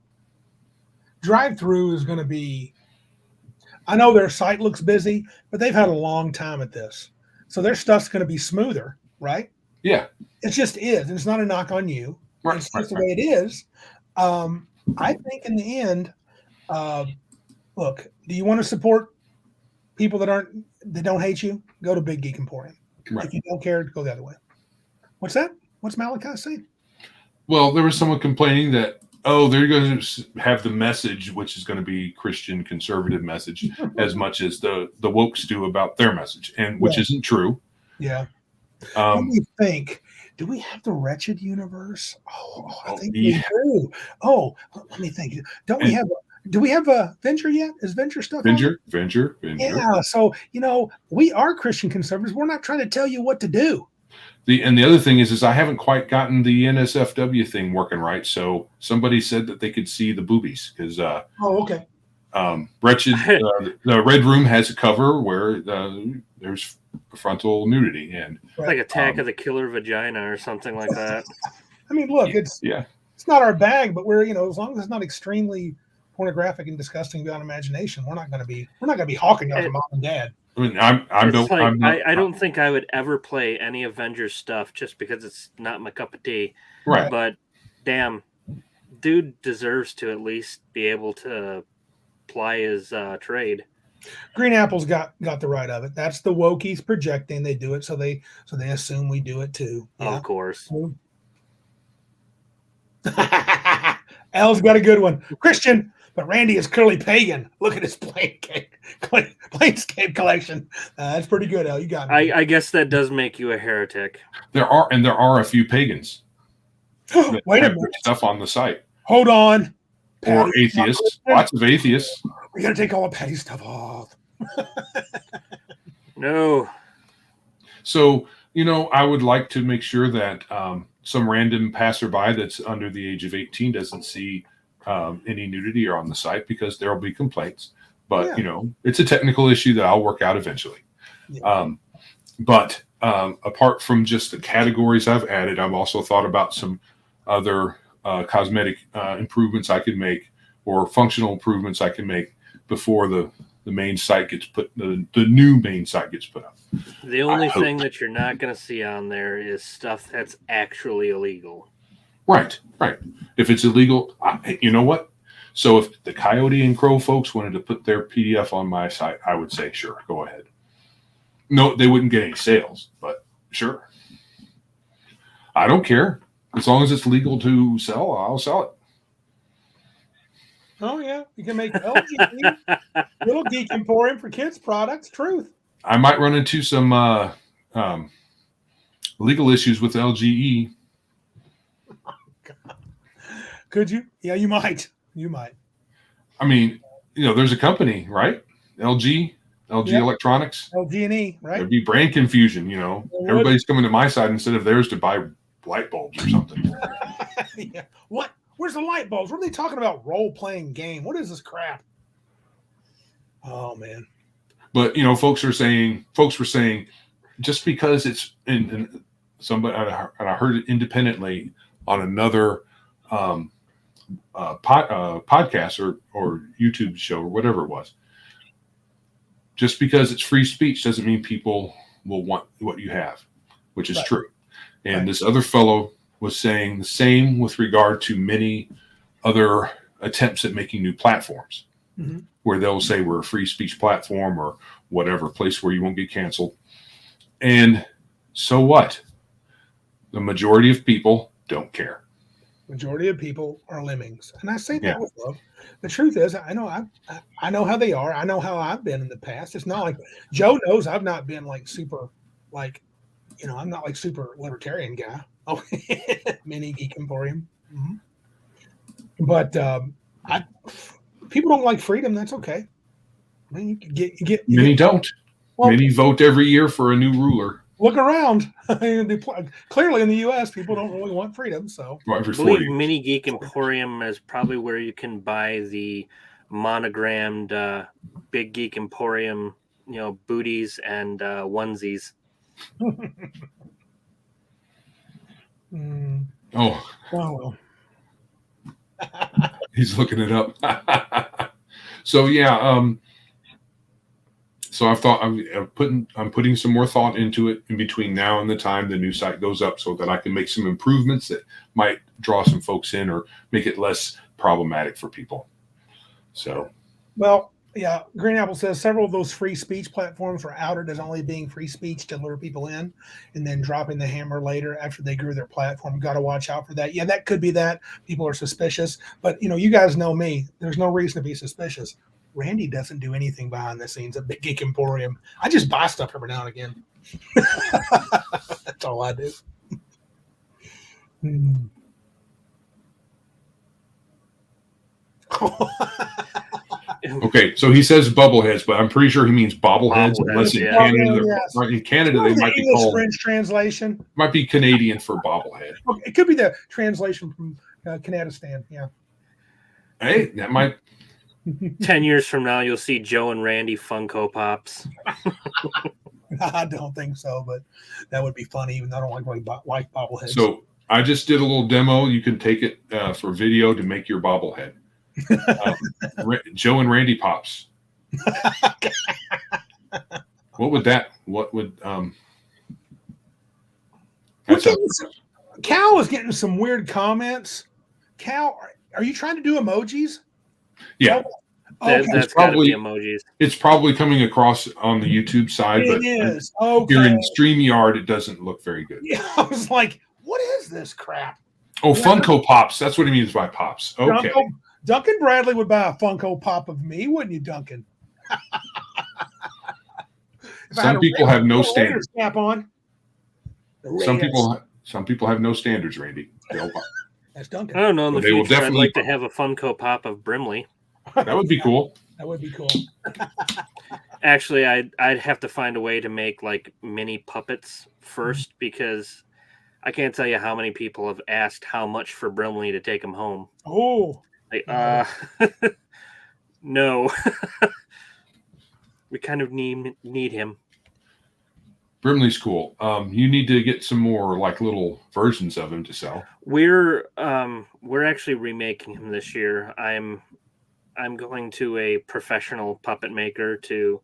drive-through is going to be, I know their site looks busy, but they've had a long time at this. So their stuff's going to be smoother, right? Yeah. It just is. And it's not a knock on you. Right, it's just the way it is. I think in the end, look, do you want to support people that don't hate you? Go to Big Geek Emporium. Right. If you don't care, go the other way. What's that? What's Malachi saying? Well, there was someone complaining that, they're going to have the message, which is going to be Christian conservative message, as much as the wokes do about their message, and which isn't true. Yeah. Let me think. Do we have the Wretched universe? I think we do. Let me think. Don't we have Do we have a Venture yet? Is Venture stuff on? Venture. Yeah. So, we are Christian conservatives. We're not trying to tell you what to do. The other thing is I haven't quite gotten the NSFW thing working right. So somebody said that they could see the boobies because okay. Wretched the Red Room has a cover where there's frontal nudity and like Attack of the Killer Vagina or something like that. I mean, look, it's not our bag, but we're as long as it's not extremely pornographic and disgusting beyond imagination, we're not going to be hawking y'all to mom and dad. I mean, I don't think I would ever play any Avengers stuff just because it's not my cup of tea. Right. But damn, dude deserves to at least be able to ply his trade. Green Apple's got the right of it. That's the wokies projecting. They do it so they assume we do it too. Yeah. Of course. Al's got a good one. Christian, but Randy is clearly pagan. Look at his Planescape collection. That's pretty good, Al. You got me. I guess that does make you a heretic. There are a few pagans. Wait a minute. Stuff on the site. Hold on. Or atheists. Lots of atheists. We got to take all the petty stuff off. No. So, I would like to make sure that some random passerby that's under the age of 18 doesn't see any nudity or on the site because there will be complaints. But, it's a technical issue that I'll work out eventually. Yeah. But apart from just the categories I've added, I've also thought about some other cosmetic improvements I could make or functional improvements I can make before the main site gets the new main site gets put up. The only thing that you're not going to see on there is stuff that's actually illegal. Right. If it's illegal, you know what? So if the Coyote and Crow folks wanted to put their PDF on my site, I would say, sure, go ahead. No, they wouldn't get any sales, but sure. I don't care. As long as it's legal to sell, I'll sell it. Oh, yeah. You can make LG, Little Geek Emporium for kids products. Truth. I might run into some legal issues with LGE. Could you? Yeah, you might. You might. I mean, there's a company, right? LG Electronics. LG&E, right? There'd be brand confusion, Everybody's coming to my side instead of theirs to buy light bulbs or something. Yeah. What? Where's the light bulbs? What are they talking about? Role-playing game. What is this crap? Oh, man. But, folks were saying just because it's in somebody, and I heard it independently on another podcast or YouTube show or whatever it was. Just because it's free speech doesn't mean people will want what you have, which is true. And this other fellow was saying the same with regard to many other attempts at making new platforms, where they'll say we're a free speech platform or whatever, place where you won't get canceled. And so what? The majority of people don't care. Majority of people are lemmings, and I say that with love. The truth is, I know how they are. I know how I've been in the past. It's not like Joe knows I've not been like super, I'm not like super libertarian guy. Oh, mini Geek Emporium. But people don't like freedom. That's okay. I mean, many don't. Well, many vote every year for a new ruler. Look around. Clearly, in the U.S., people don't really want freedom. So, I believe Mini Geek Emporium is probably where you can buy the monogrammed Big Geek Emporium, booties and onesies. Oh, well. He's looking it up. So yeah, so I've thought I'm putting some more thought into it in between now and the time the new site goes up, so that I can make some improvements that might draw some folks in or make it less problematic for people. So, well, yeah, Green Apple says several of those free speech platforms were outed as only being free speech to lure people in, and then dropping the hammer later after they grew their platform. Got to watch out for that. Yeah, that could be that. People are suspicious, but you guys know me. There's no reason to be suspicious. Randy doesn't do anything behind the scenes at Big Geek Emporium. I just buy stuff every now and again. That's all I do. Okay, so he says bubbleheads, but I'm pretty sure he means bobbleheads. Unless in yeah. Canada, Yes. in Canada they might be English called. French translation. Might be Canadian for bobblehead. Okay, it could be the translation from Canadistan. Yeah. Hey, that might. 10 years from now, you'll see Joe and Randy Funko Pops. I don't think so, but that would be funny. Even though I don't like bobbleheads. So I just did a little demo. You can take it for video to make your bobblehead. Joe and Randy Pops. What would Cal is getting some weird comments. Cal, are you trying to do emojis? Yeah. Okay. That's probably emojis. It's probably coming across on the YouTube side, but is. Okay. Here in StreamYard, it doesn't look very good. Yeah, I was like, what is this crap? Oh, Funko Pops. That's what he means by Pops. Okay. Duncan Bradley would buy a Funko Pop of me, wouldn't you, Duncan? Some people have no standards. Snap on. Some people have no standards, Randy. That's Duncan. I don't know. In the future, I'd like to have a Funko Pop of Brimley. That would be cool. That would be cool. Actually, I'd have to find a way to make like mini puppets first, because I can't tell you how many people have asked how much for Brimley to take him home. Oh, like, no. We kind of need him. Brimley's cool. You need to get some more like little versions of him to sell. We're actually remaking him this year. I'm going to a professional puppet maker to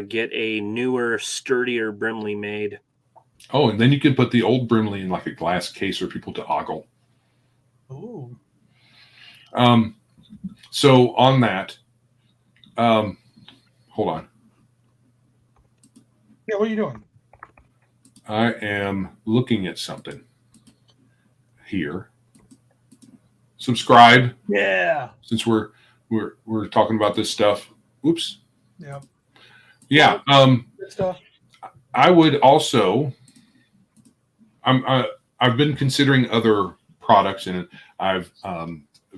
get a newer, sturdier Brimley made. Oh, and then you can put the old Brimley in like a glass case for people to ogle. Ooh. So on that, hold on. Yeah, what are you doing? I am looking at something here. Subscribe. Yeah. Since we're talking about this stuff. Oops. Yeah. Yeah. Good stuff. I would also. I've been considering other products, and I've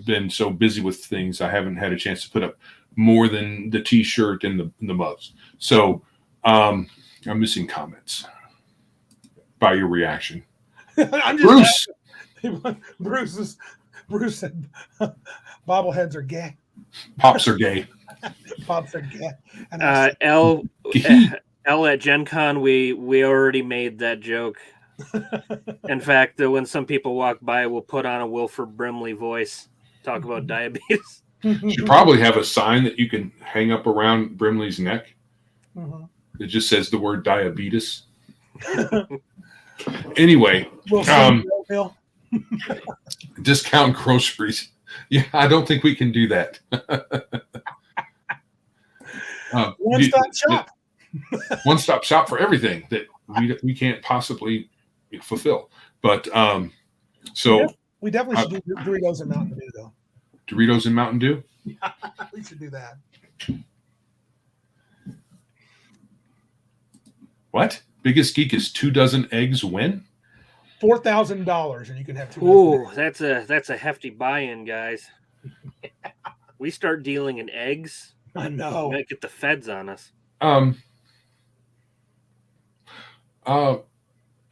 been so busy with things I haven't had a chance to put up more than the T-shirt and the mugs. So I'm missing comments by your reaction. I'm just Bruce said bobbleheads are gay. Pops are gay. Pops are gay. L at Gen Con, we already made that joke. In fact, when some people walk by, we'll put on a Wilford Brimley voice, talk about diabetes. Should probably have a sign that you can hang up around Brimley's neck. Mm-hmm. It just says the word diabetes. Anyway, discount groceries. Yeah, I don't think we can do that. One-stop shop. One-stop shop for everything that we can't possibly fulfill. But so we definitely should do Doritos and Mountain Dew, though. Doritos and Mountain Dew? We should do that. What? Biggest Geek is 2 dozen eggs when? $4,000, and you can have 2. Ooh, that's a hefty buy-in, guys. We start dealing in eggs. I know. We might get the feds on us.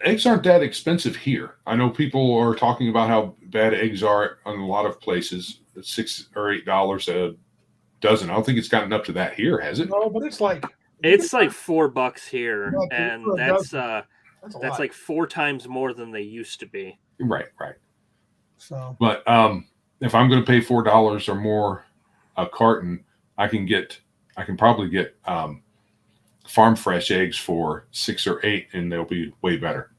Eggs aren't that expensive here. I know people are talking about how bad eggs are in a lot of places. It's $6 or $8 a dozen. I don't think it's gotten up to that here, has it? No, but it's like $4 here, and that's like like 4 times more than they used to be. Right. So, but if I'm going to pay $4 or more a carton, I can probably get farm fresh eggs for 6 or 8, and they'll be way better.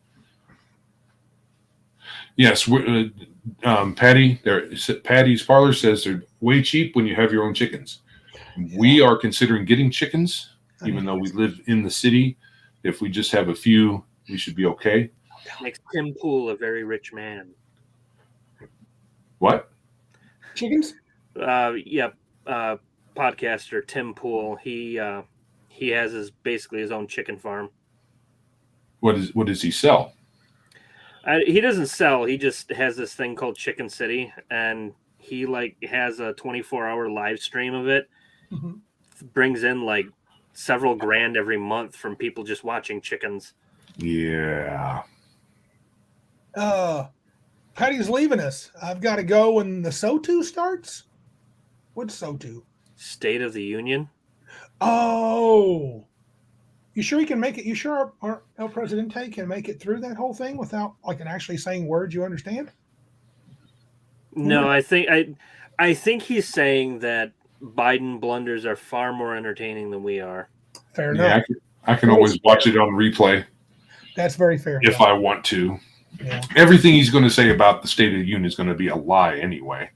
Yes, Patty's Parlor says they're way cheap when you have your own chickens. We are considering getting chickens, even though we live in the city. If we just have a few, we should be okay. Makes Tim Pool a very rich man. What? Chickens? Podcaster Tim Pool. He has basically his own chicken farm. What does he sell? He doesn't sell. He just has this thing called Chicken City, and he has a 24-hour live stream of it. Mhm. Brings in like several grand every month from people just watching chickens. Yeah. Patty's leaving us. I've got to go when the SO2 starts. What's SO2? State of the Union. Oh, you sure he can make it? You sure our El Presidente can make it through that whole thing without like an actually saying words you understand? No, I think he's saying that Biden blunders are far more entertaining than we are. Fair Yeah, enough. I can always watch it on replay That's very fair. if I want to. Yeah. Everything he's going to say about the State of the Union is going to be a lie anyway.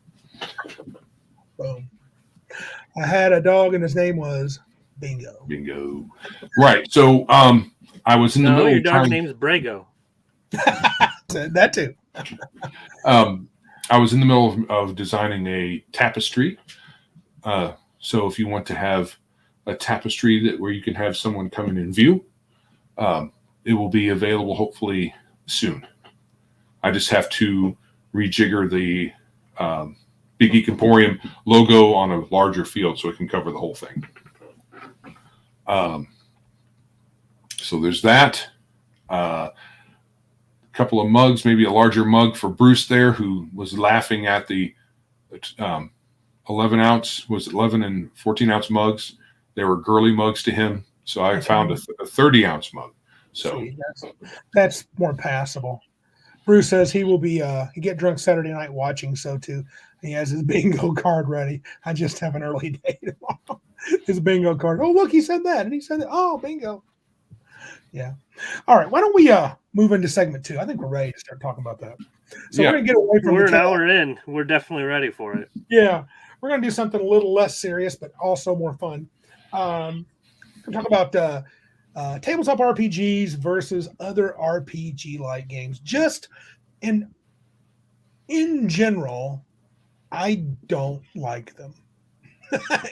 Boom. I had a dog and his name was Bingo. Bingo. Right. So I was in the middle your of dog's trying. name's Brago. That too. I was in the middle of designing a tapestry. So if you want to have a tapestry where you can have someone come in and view, it will be available hopefully soon. I just have to rejigger the Big Geek Emporium logo on a larger field so it can cover the whole thing. So there's that. A couple of mugs, maybe a larger mug for Bruce there, who was laughing at the 11 and 14 ounce mugs. They were girly mugs to him. So I found a 30 ounce mug. So that's more passable. Bruce says he will be he get drunk Saturday night watching SO2. He has his bingo card ready. I just have an early day tomorrow. His bingo card. Oh, look, he said that. And he said that. Oh, bingo. Yeah. All right. Why don't we move into segment 2? I think we're ready to start talking about that. So we're going to get away from We're an hour in. We're definitely ready for it. Yeah. We're going to do something a little less serious, but also more fun. We're talk about tabletop RPGs versus other RPG-like games. Just in general, I don't like them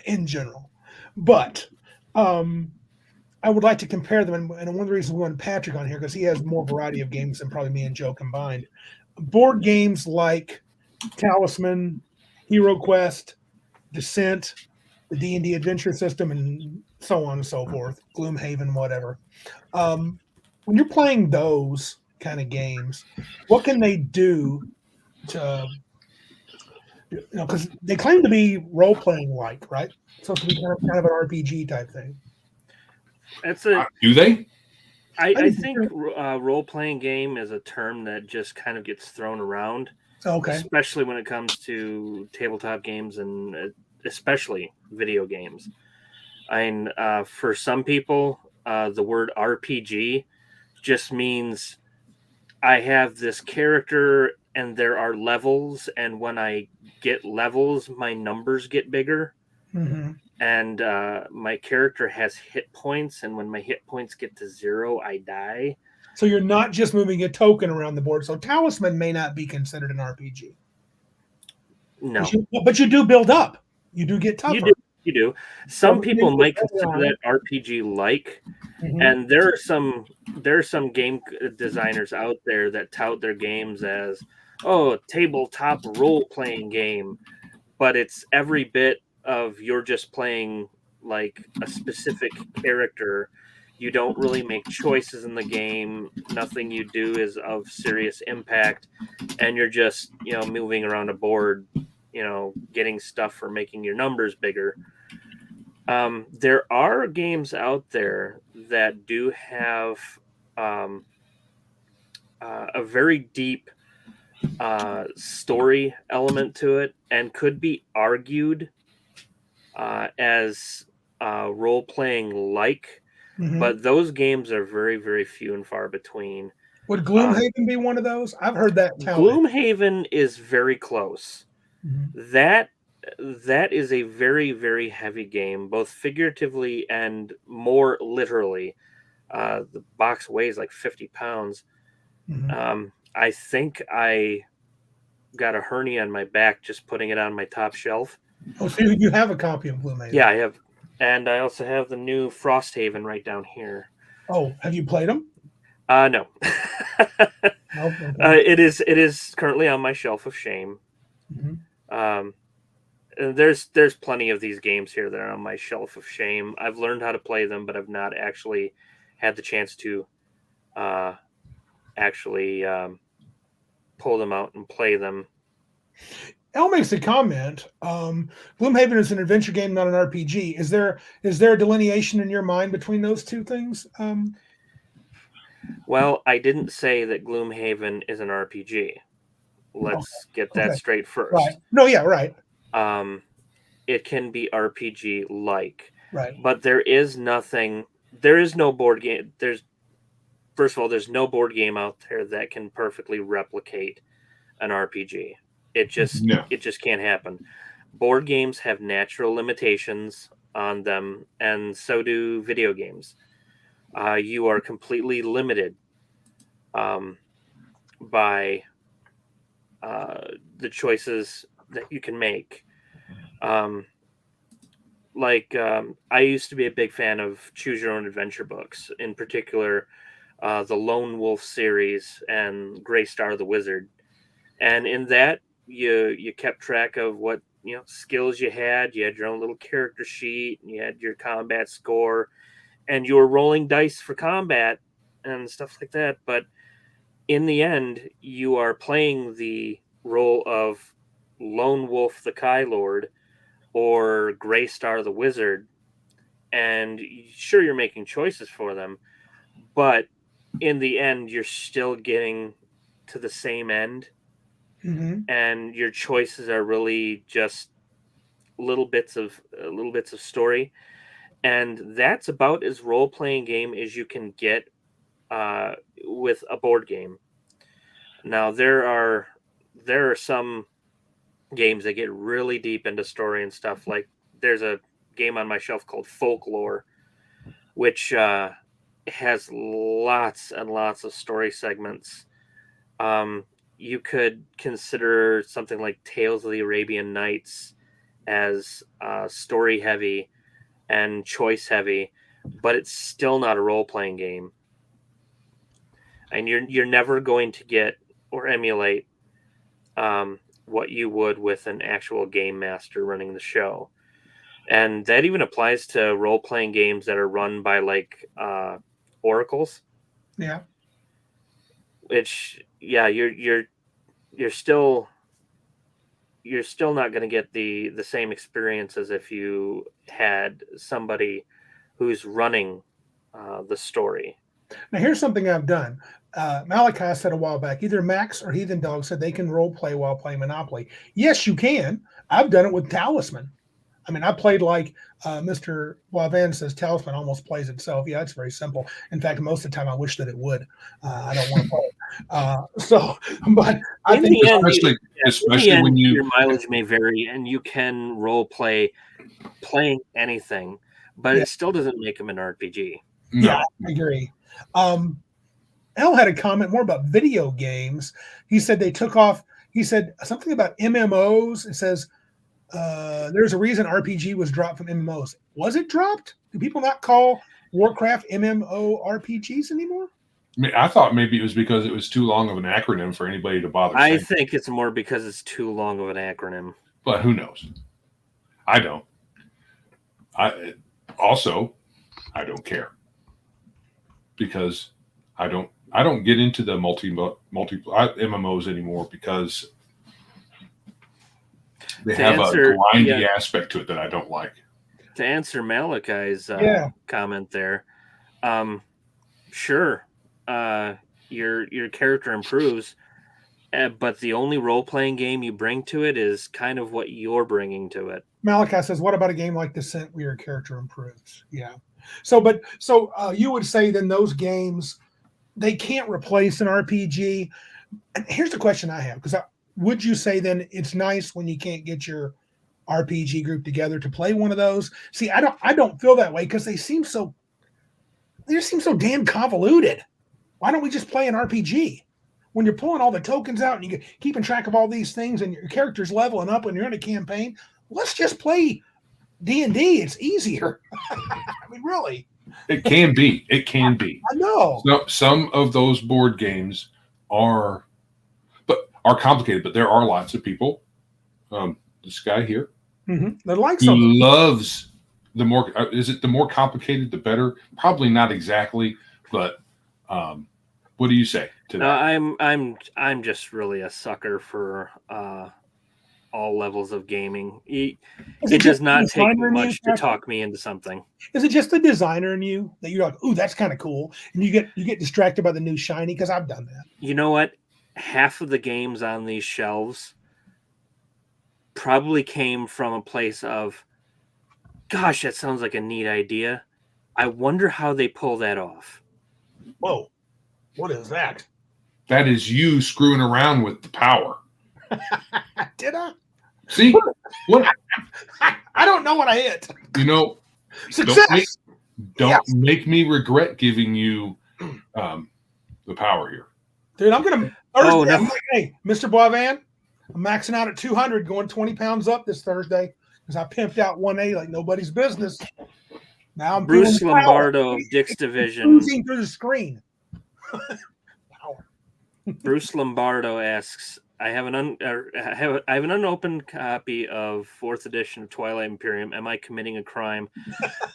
in general. But I would like to compare them. And one of the reasons we wanted Patrick on here, because he has more variety of games than probably me and Joe combined. Board games like Talisman, Heroquest, Descent, the D&D adventure system, and so on and so forth, Gloomhaven, whatever. When you're playing those kind of games, what can they do to, because they claim to be role-playing like, right? It's supposed to be kind of an RPG type thing. Do they? I think role-playing game is a term that just kind of gets thrown around. Okay. Especially when it comes to tabletop games and especially video games. For some people, the word RPG just means I have this character and there are levels, and when I get levels, my numbers get bigger. Mm-hmm. And my character has hit points, and when my hit points get to 0, I die. So you're not just moving a token around the board. So Talisman may not be considered an RPG. No. But you do build up. You do get tougher. You do. Some people might consider that RPG-like, and there are some game designers out there that tout their games as, tabletop role-playing game, but it's every bit of you're just playing like a specific character. You don't really make choices in the game. Nothing you do is of serious impact, and you're just moving around a board, getting stuff for making your numbers bigger. There are games out there that do have a very deep story element to it, and could be argued as role-playing like. Mm-hmm. But those games are very, very few and far between. Would Gloomhaven be one of those? I've heard that. Gloomhaven is very close. Mm-hmm. That is a very, very heavy game, both figuratively and more literally. The box weighs like 50 pounds. Mm-hmm. I think I got a hernia on my back just putting it on my top shelf. Oh, so you have a copy of Gloomhaven? Yeah, I have. And I also have the new Frosthaven right down here. Oh, have you played them? No. Okay. It is currently on my shelf of shame. Mm-hmm. There's plenty of these games here that are on my shelf of shame. I've learned how to play them, but I've not actually had the chance to actually pull them out and play them. Al makes a comment. Gloomhaven is an adventure game, not an RPG. Is there a delineation in your mind between those two things? Well, I didn't say that Gloomhaven is an RPG. Let's get that straight first. Right. No, yeah, right. It can be RPG like. Right. But there is no board game. First of all, there's no board game out there that can perfectly replicate an RPG. It just can't happen. Board games have natural limitations on them, and so do video games. You are completely limited by the choices that you can make. I used to be a big fan of choose your own adventure books, in particular the Lone Wolf series and Gray Star the Wizard. And in that, you kept track of what skills you had. You had your own little character sheet, and you had your combat score, and you were rolling dice for combat and stuff like that. But in the end, you are playing the role of Lone Wolf the Kai Lord or Gray Star the Wizard, and sure, you're making choices for them, but in the end, you're still getting to the same end, and your choices are really just little bits of story, and that's about as role-playing game as you can get with a board game. Now, there are some games that get really deep into story and stuff. Like there's a game on my shelf called Folklore, which has lots and lots of story segments. You could consider something like Tales of the Arabian Nights as story heavy and choice heavy, but it's still not a role-playing game. And you're never going to get or emulate what you would with an actual game master running the show. And that even applies to role-playing games that are run by oracles. Yeah. Which, yeah, you're still not going to get the same experience as if you had somebody who's running the story. Now, here's something I've done. Malachi said a while back, either Max or Heathen Dog said they can role play while playing Monopoly. Yes, you can. I've done it with Talisman. I mean, I played like Mr. Wavan says Talisman almost plays itself. Yeah, it's very simple. In fact, most of the time I wish that it would. I don't want to play it. But I think especially when your mileage may vary and you can role play playing anything, but it still doesn't make them an RPG. No. Yeah, I agree. El had a comment more about video games. He said they took off. He said something about MMOs. It says there's a reason RPG was dropped from MMOs. Was it dropped? Do people not call Warcraft MMO RPGs anymore? I thought maybe it was because it was too long of an acronym for anybody to bother. I think it's more because it's too long of an acronym. But who knows? I don't. I don't care because I don't get into the multi MMOs anymore because they have a grindy aspect to it that I don't like. To answer Malachi's comment there, sure, your character improves, but the only role-playing game you bring to it is kind of what you're bringing to it. Malachi says, what about a game like Descent where your character improves? Yeah. So you would say then those games, they can't replace an RPG. And here's the question I have, because would you say then it's nice when you can't get your RPG group together to play one of those? See, I don't feel that way because they just seem so damn convoluted. Why don't we just play an RPG? When you're pulling all the tokens out and you're keeping track of all these things and your character's leveling up when you're in a campaign, let's just play D&D. It's easier. I mean, really. It can be. It can be. I know. Some of those board games are complicated, but there are lots of people. This guy here The likes He of them. loves the more. Is it the more complicated, the better? Probably not exactly, but what do you say to No, that? I'm just really a sucker for all levels of gaming. It just does the not take designer in you, much to Patrick? talk me into something. Is it just the designer in you that you're like, ooh, that's kind of cool, and you get distracted by the new shiny? Because I've done that. You know what? Half of the games on these shelves probably came from a place of, gosh, that sounds like a neat idea. I wonder how they pull that off. Whoa, what is that? That is you screwing around with the power. Did I? See, what I don't know what I hit. you know. Success. Don't make me regret giving you the power here, Dude, I'm gonna Thursday. Oh, no. Hey, Mr. Boivan, I'm maxing out at 200, going 20 pounds up this Thursday because I pimped out 1A like nobody's business. Now I'm Bruce feeling power. Lombardo of Dick's Division. Cruising through the screen. Power. Bruce Lombardo asks, I have an unopened copy of 4th edition of Twilight Imperium. Am I committing a crime?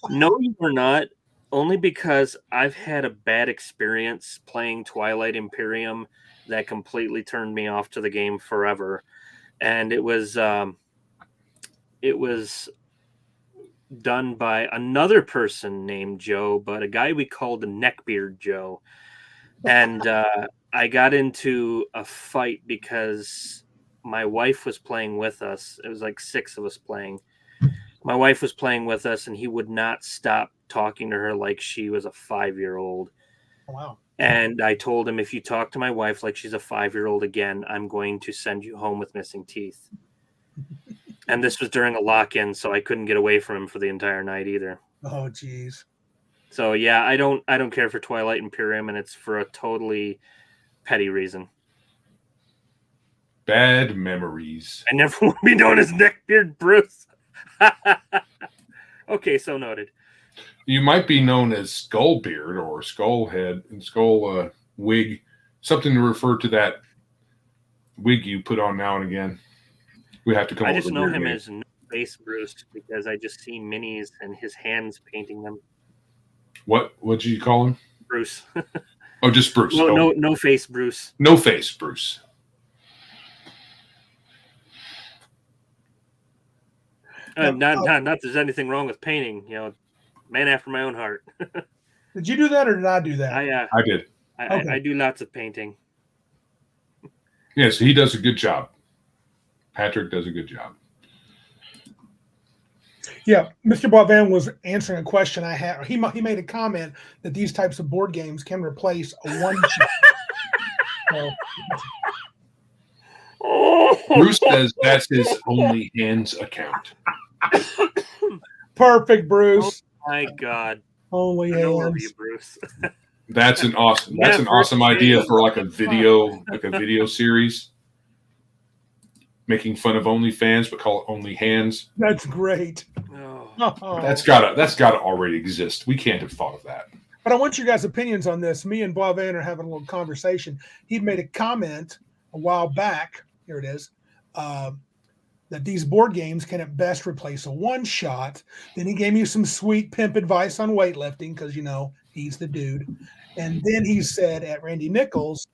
No, you are not. Only because I've had a bad experience playing Twilight Imperium that completely turned me off to the game forever. And it was done by another person named Joe, but a guy we called Neckbeard Joe. And I got into a fight because my wife was playing with us. It was like 6 of us playing. My wife was playing with us, and he would not stop talking to her like she was a 5-year-old. Wow. And I told him, if you talk to my wife like she's a 5-year-old again, I'm going to send you home with missing teeth. And this was during a lock-in, so I couldn't get away from him for the entire night either. Oh, geez. So yeah, I don't care for Twilight Imperium, and it's for a totally petty reason. bad memories. I never want to be known as Neckbeard Bruce. Okay, so noted. You might be known as Skullbeard or Skullhead and Skull wig, something to refer to that wig you put on now and again. We have to come. I up just with a know weird him name. as No Face Bruce because I just see minis and his hands painting them. What did you call him? Bruce. Oh, just Bruce. No Face Bruce. No Face Bruce. Not that there's anything wrong with painting. You know, man after my own heart. Did you do that or did I do that? I did. Okay. I do lots of painting. Yes, he does a good job. Patrick does a good job. Yeah, Mr. Boivan was answering a question I had. He made a comment that these types of board games can replace a one-shot. Bruce says that's his only hands account. Perfect, Bruce. Oh my God. Only I love hands. you, Bruce. That's an awesome idea for like a video series. Making fun of OnlyFans, but call it Only Hands. That's great. Oh. That's gotta already exist. We can't have thought of that. But I want your guys' opinions on this. Me and Boivan are having a little conversation. He'd made a comment a while back. Here it is. That these board games can at best replace a one-shot. Then he gave me some sweet pimp advice on weightlifting because, you know, he's the dude. And then he said at Randy Nichols,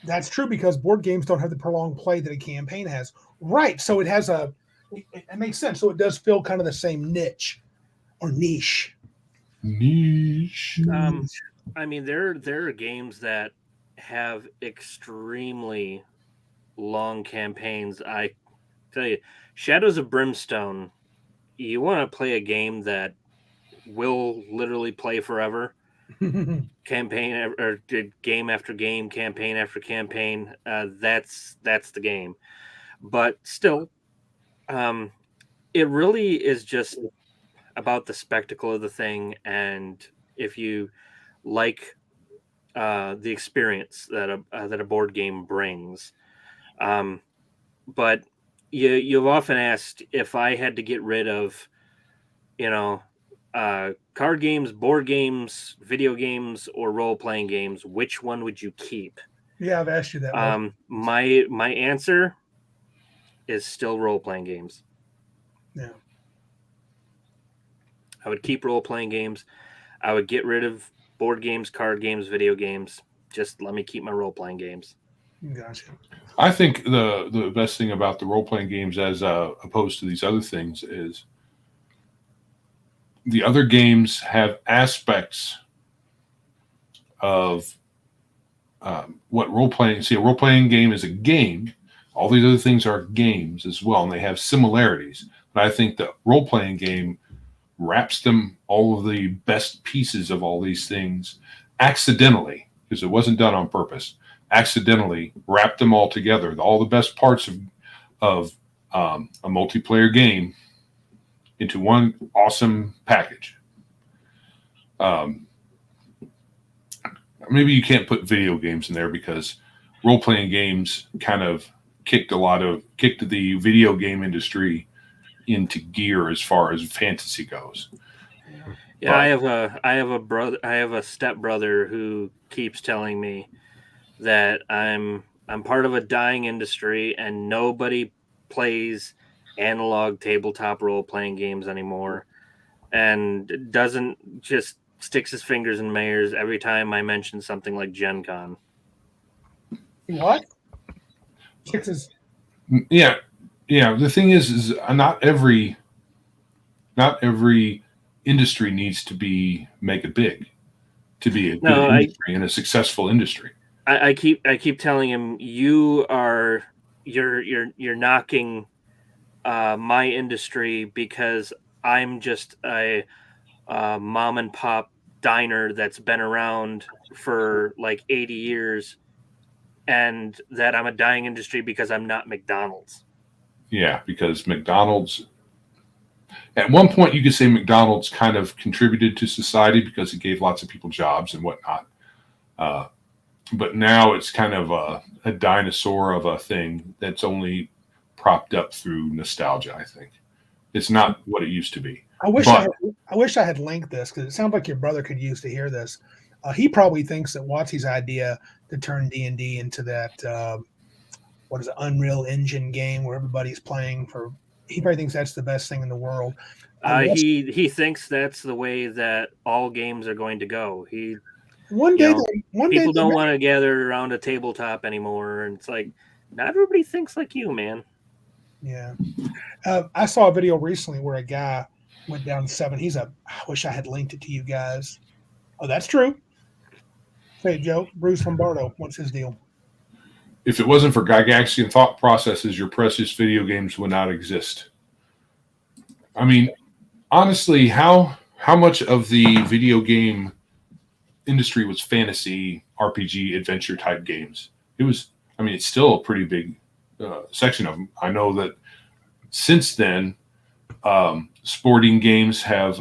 that's true because board games don't have the prolonged play that a campaign has. Right. So it has it makes sense. So it does fill kind of the same niche or niche. Niche. I mean, there are games that have extremely long campaigns. I tell you, Shadows of Brimstone, you want to play a game that will literally play forever. Campaign or game after game, campaign after campaign. That's the game. But still, it really is just about the spectacle of the thing, and if you like the experience that a board game brings. But you've often asked if I had to get rid of, card games, board games, video games, or role-playing games, which one would you keep? Yeah, I've asked you that. My answer is still role-playing games. Yeah. I would keep role-playing games. I would get rid of board games, card games, video games. Just let me keep my role-playing games. Gotcha. I think the best thing about the role playing games, as opposed to these other things, is the other games have aspects of what role playing. See, a role playing game is a game. All these other things are games as well, and they have similarities. But I think the role playing game wraps them, all of the best pieces of all these things, accidentally, because it wasn't done on purpose. Accidentally wrapped them all together. All the best parts of a multiplayer game into one awesome package. Maybe you can't put video games in there because role-playing games kind of kicked the video game industry into gear as far as fantasy goes. Yeah, I have a stepbrother who keeps telling me that I'm part of a dying industry and nobody plays analog tabletop role-playing games anymore, and doesn't just sticks his fingers in Mayors every time I mention something like Gen Con. What? Sixes. Yeah. The thing is not every industry needs to make it big to be a good industry and a successful industry. I keep telling him you're knocking my industry because I'm just a mom and pop diner that's been around for like 80 years, and that I'm a dying industry because I'm not McDonald's. Yeah, because McDonald's, at one point you could say McDonald's kind of contributed to society because it gave lots of people jobs and whatnot. But now it's kind of a dinosaur of a thing that's only propped up through nostalgia, I think. It's not what it used to be. I wish I had linked this because it sounds like your brother could use to hear this. He probably thinks that WoTC's idea to turn D&D into that, Unreal Engine game where everybody's playing he probably thinks that's the best thing in the world. He thinks that's the way that all games are going to go. People don't want to gather around a tabletop anymore, and it's like not everybody thinks like you, man. Yeah, I saw a video recently where a guy went down 7. I wish I had linked it to you guys. Oh, that's true. Hey, Joe, Bruce Lombardo, what's his deal? If it wasn't for Gygaxian thought processes, your precious video games would not exist. I mean, honestly, how much of the video game industry was fantasy, RPG, adventure type games? It's still a pretty big section of them. I know that since then, sporting games have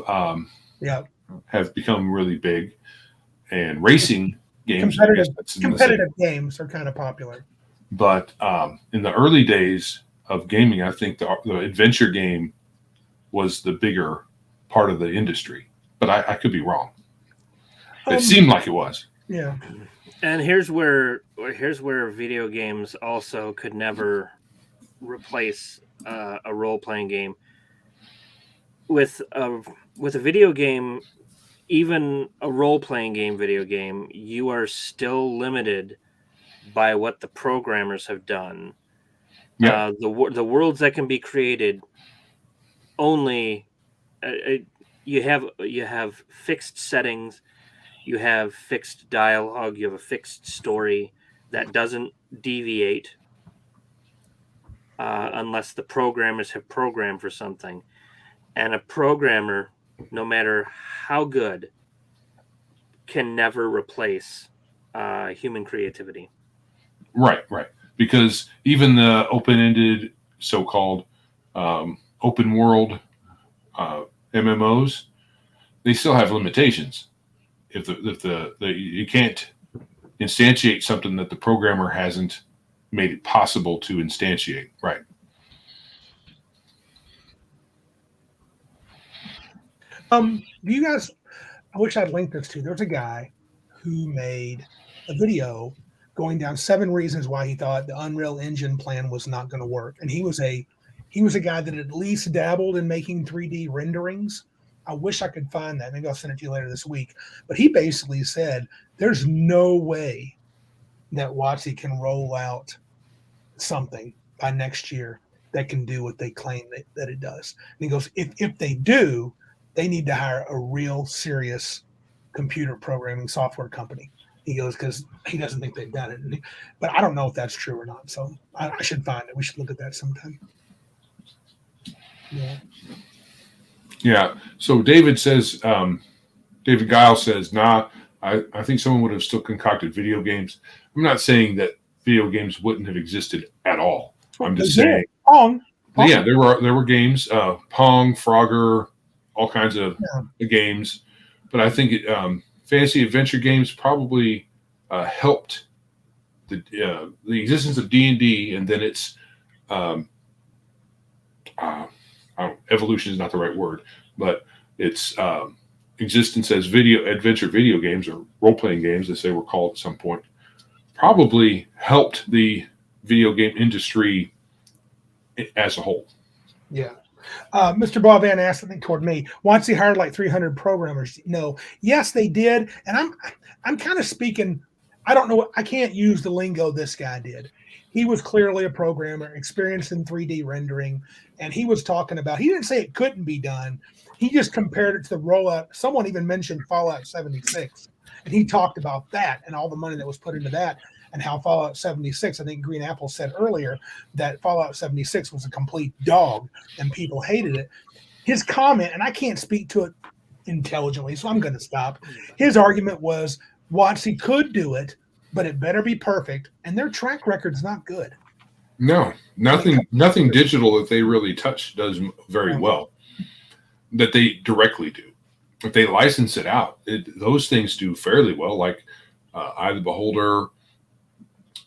become really big, and racing games. Competitive games are kind of popular. But in the early days of gaming, I think the adventure game was the bigger part of the industry. But I could be wrong. It seemed like it was. Yeah. And here's where video games also could never replace a role-playing game. With a video game, even a role-playing game video game, you are still limited by what the programmers have done. Yeah. The worlds that can be created only you have fixed settings, you have fixed dialogue, you have a fixed story that doesn't deviate unless the programmers have programmed for something. And a programmer, no matter how good, can never replace human creativity. Right. Because even the open-ended, so-called open world MMOs, they still have limitations. If you can't instantiate something that the programmer hasn't made it possible to instantiate, right? You guys, I wish I'd linked this to. There's a guy who made a video going down 7 reasons why he thought the Unreal Engine plan was not going to work. And he was a He was a guy that at least dabbled in making 3D renderings. I wish I could find that. Maybe I'll send it to you later this week. But he basically said there's no way that WoTC can roll out something by next year that can do what they claim that it does. And he goes, if they do, they need to hire a real serious computer programming software company. He goes, because he doesn't think they've done it. But I don't know if that's true or not. So I should find it. We should look at that sometime. Yeah. Yeah. So David says, David Guile says, nah, I think someone would have still concocted video games. I'm not saying that video games wouldn't have existed at all. I'm just saying. Pong. Yeah, there were games, Pong, Frogger, all kinds of games. But I think fantasy adventure games probably helped the existence of D&D, and then its evolution is not the right word, but its existence as adventure video games or role-playing games, as they were called at some point, probably helped the video game industry as a whole. Yeah. Mr. Bob Van asked, I think, toward me, once he hired like 300 programmers. No. Yes, they did. And I'm kind of speaking, I don't know, I can't use the lingo this guy did. He was clearly a programmer, experienced in 3D rendering, and he was talking about, he didn't say it couldn't be done. He just compared it to the rollout. Someone even mentioned Fallout 76, and he talked about that and all the money that was put into that, and how Fallout 76, I think Green Apple said earlier that Fallout 76 was a complete dog and people hated it. His comment, and I can't speak to it intelligently, so I'm going to stop. His argument was WoTC could do it, but it better be perfect, and their track record's not good. No, nothing digital that they really touch does very well, that they directly do. If they license it out, those things do fairly well, like Eye of the Beholder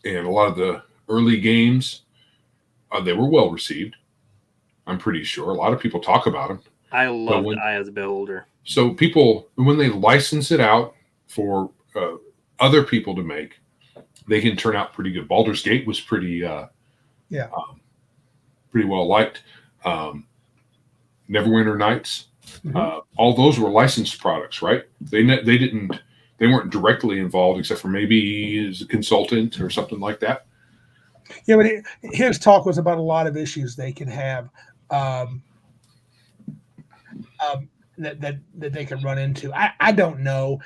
and a lot of the early games, they were well received. I'm pretty sure. A lot of people talk about them. I love Eye of the Beholder. So people, when they license it out for other people to make, they can turn out pretty good. Baldur's Gate was pretty well liked. Neverwinter Nights, all those were licensed products, right? They weren't directly involved, except for maybe as a consultant or something like that. Yeah, but his talk was about a lot of issues they can have that they can run into. I don't know.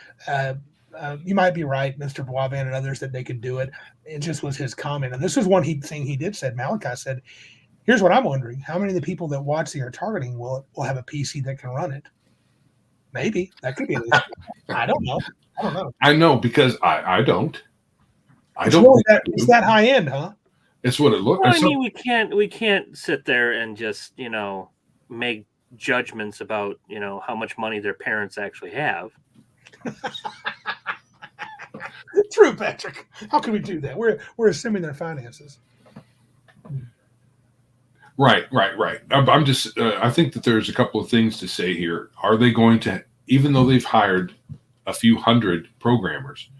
You might be right, Mr. Boisvan and others, that they could do it. It just was his comment. And this is one thing he did said. Malachi said, here's what I'm wondering. How many of the people that WoTC are targeting will have a PC that can run it? Maybe. That could be an issue. I don't know. I know, because I don't. It's that high end, huh? It's what it looks like. Well, I mean, we can't sit there and just, make judgments about, how much money their parents actually have. True, Patrick. How can we do that? We're assuming their finances. Right. I'm just, I think that there's a couple of things to say here. Are they going to, even though they've hired a few hundred programmers,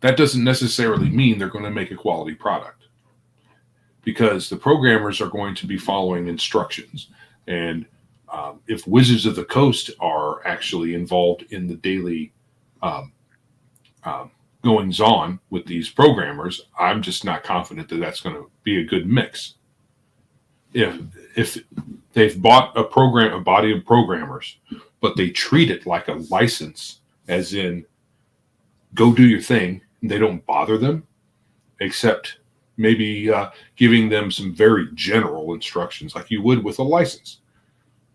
that doesn't necessarily mean they're going to make a quality product, because the programmers are going to be following instructions. And if Wizards of the Coast are actually involved in the daily goings on with these programmers, I'm just not confident that that's going to be a good mix. If they've bought a body of programmers, but they treat it like a license, as in go do your thing, and they don't bother them, except maybe giving them some very general instructions like you would with a license,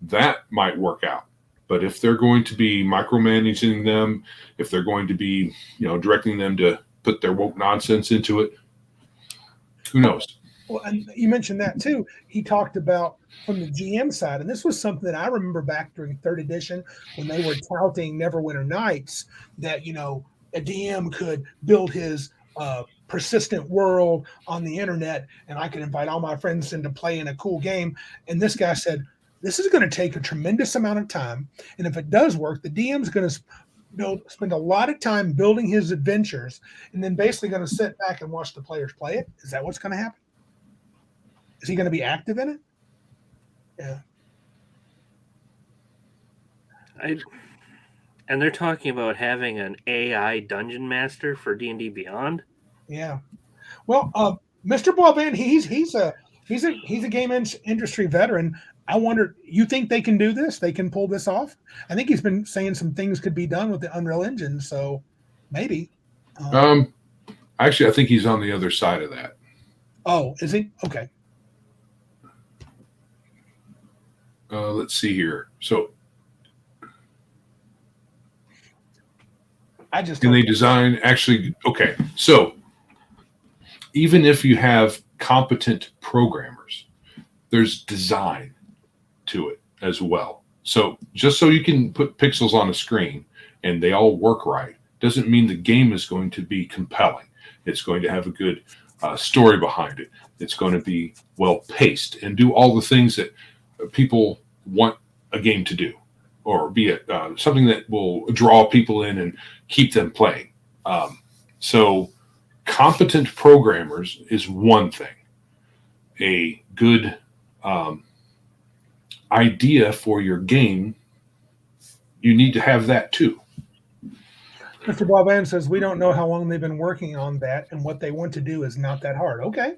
that might work out. But if they're going to be micromanaging them, if they're going to be, directing them to put their woke nonsense into it, who knows? Well, and you mentioned that too. He talked about from the GM side, and this was something that I remember back during 3rd edition when they were touting Neverwinter Nights, that, a DM could build his persistent world on the internet, and I could invite all my friends in to play in a cool game. And this guy said, this is going to take a tremendous amount of time. And if it does work, the DM's going to spend a lot of time building his adventures and then basically going to sit back and watch the players play it. Is that what's going to happen? Is he going to be active in it? Yeah. And they're talking about having an AI dungeon master for D&D Beyond. Yeah. Well, Mr. Boivin, he's a game industry veteran. I wonder, you think they can do this? They can pull this off? I think he's been saying some things could be done with the Unreal Engine, so maybe. Actually, I think he's on the other side of that. Oh, is he? Okay. Let's see here. So, can they design? Actually, okay. So, even if you have competent programmers, there's design to it as well. So, just so you can put pixels on a screen and they all work right, doesn't mean the game is going to be compelling. It's going to have a good story behind it. It's going to be well paced and do all the things that people want a game to do, or be it something that will draw people in and keep them playing. So competent programmers is one thing. A good idea for your game, you need to have that too. Mr. Boivin says, we don't know how long they've been working on that, and what they want to do is not that hard. Okay.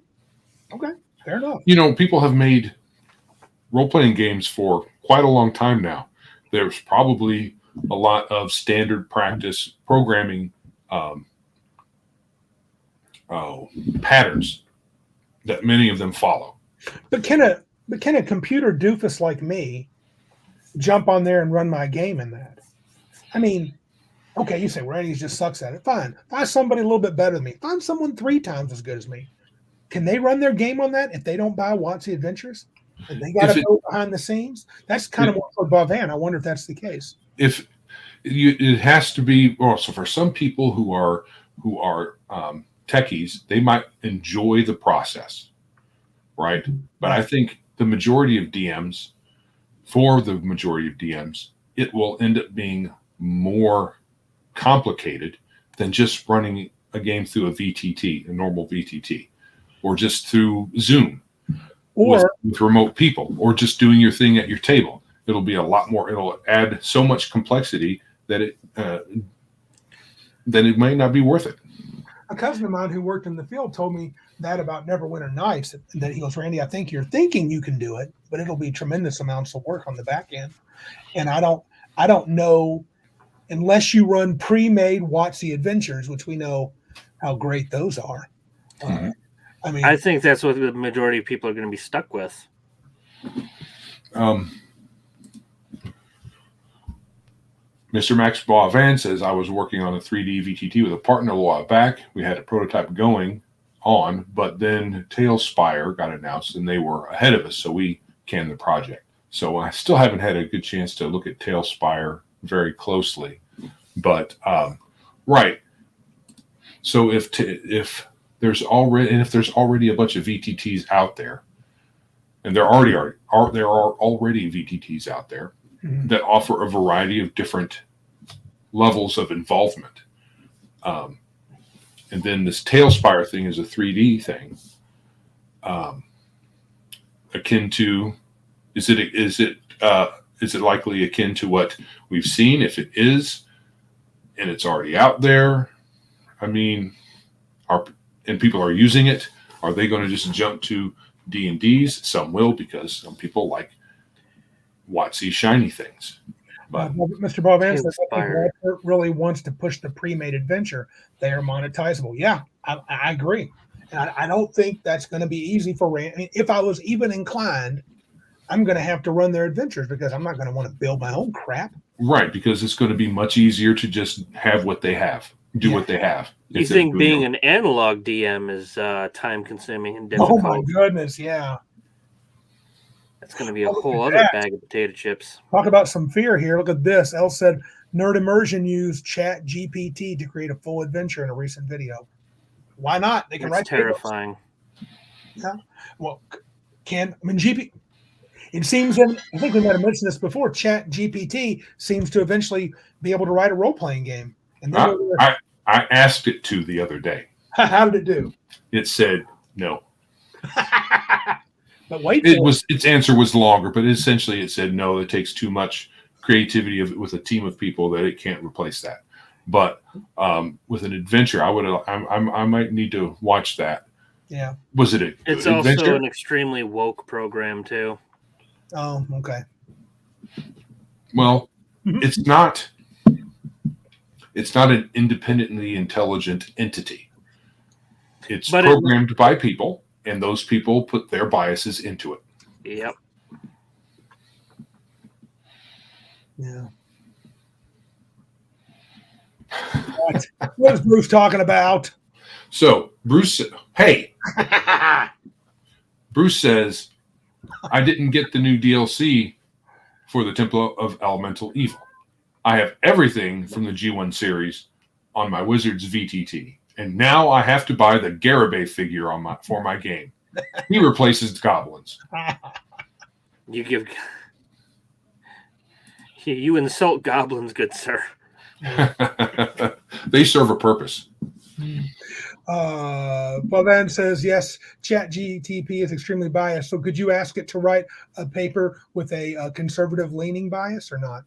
Fair enough. You know, people have made role-playing games for quite a long time now. There's probably a lot of standard practice programming patterns that many of them follow. But can a computer doofus like me jump on there and run my game in that? I mean, okay, you say Randy just sucks at it. Fine. Find somebody a little bit better than me. Find someone 3 times as good as me. Can they run their game on that if they don't buy WoTC Adventures? And they got to go behind the scenes? That's kind of more for Boivin. I wonder if that's the case. It has to be. Also, for some people who are techies, they might enjoy the process, right? But I think the majority of DMs, it will end up being more complicated than just running a game through a VTT, a normal VTT, or just through Zoom, or with remote people, or just doing your thing at your table. It'll be a lot more. It'll add so much complexity that it might not be worth it. A cousin of mine who worked in the field told me that about Neverwinter Nights. That he goes, Randy, I think you're thinking you can do it, but it'll be tremendous amounts of work on the back end. And I don't know, unless you run pre-made WoTC Adventures, which we know how great those are. I mean, I think that's what the majority of people are going to be stuck with. Mr. Max Boivin says, I was working on a 3D VTT with a partner a while back. We had a prototype going on, but then Tailspire got announced and they were ahead of us, so we canned the project. So I still haven't had a good chance to look at Tailspire very closely. But, right. So if there's already a bunch of VTTs out there, and there are already VTTs out there that offer a variety of different levels of involvement. And then this Tailspire thing is a 3D thing. Akin to, is it likely akin to what we've seen? If it is, and it's already out there, I mean, and people are using it, are they going to just jump to D&Ds? Some will, because some people like WoTC shiny things. But Mr. Boivin says, I think Walter really wants to push the pre-made adventure. They are monetizable. Yeah, I agree. And I don't think that's going to be easy for Randy. I mean, if I was even inclined, I'm going to have to run their adventures because I'm not going to want to build my own crap. Right, because it's going to be much easier to just have what they have, do what they have. You think being an analog DM is time-consuming and difficult? Oh, my goodness, yeah. That's going to be a whole other bag of potato chips. Talk about some fear here. Look at this. Elle said, Nerd Immersion used Chat GPT to create a full adventure in a recent video. Why not? They can write terrifying. Yeah. Well, it seems, I think we might have mentioned this before, Chat GPT seems to eventually be able to write a role-playing game. And I asked it to the other day. How did it do? It said no. But wait, its answer was longer, but essentially it said no. It takes too much creativity with a team of people that it can't replace that. But with an adventure, I might need to watch that. Yeah. Was it a good It's adventure? also an extremely woke program too. Oh, okay. Well, it's not an independently intelligent entity. It's programmed by people, and those people put their biases into it. Yep. Yeah. What is Bruce talking about? So Bruce, hey, Bruce says, I didn't get the new DLC for the Temple of Elemental Evil. I have everything from the G1 series on my Wizards VTT, and now I have to buy the Garibay figure for my game. He replaces goblins. You insult goblins, good sir. They serve a purpose. Bovan says, yes, ChatGTP is extremely biased. So could you ask it to write a paper with a conservative leaning bias or not?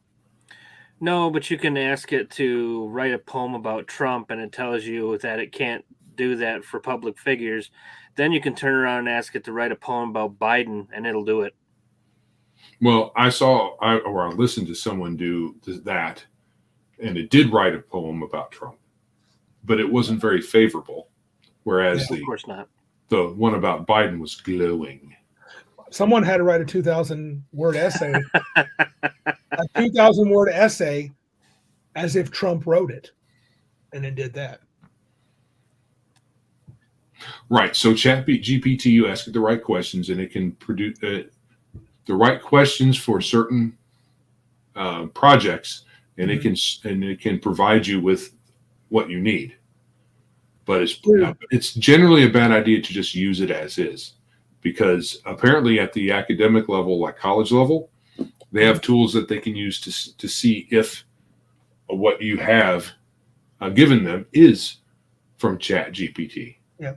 No, but you can ask it to write a poem about Trump, and it tells you that it can't do that for public figures. Then you can turn around and ask it to write a poem about Biden, and it'll do it. Well, I listened to someone do that, and it did write a poem about Trump, but it wasn't very favorable. Whereas of course not. The one about Biden was glowing. Someone had to write a 2,000-word essay, a 2,000-word essay, as if Trump wrote it, and it did that. Right. So ChatGPT, you ask it the right questions, and it can produce the right questions for certain projects, and it can provide you with what you need. But it's generally a bad idea to just use it as is, because apparently at the academic level, like college level, they have tools that they can use to see if what you have given them is from ChatGPT. Yeah.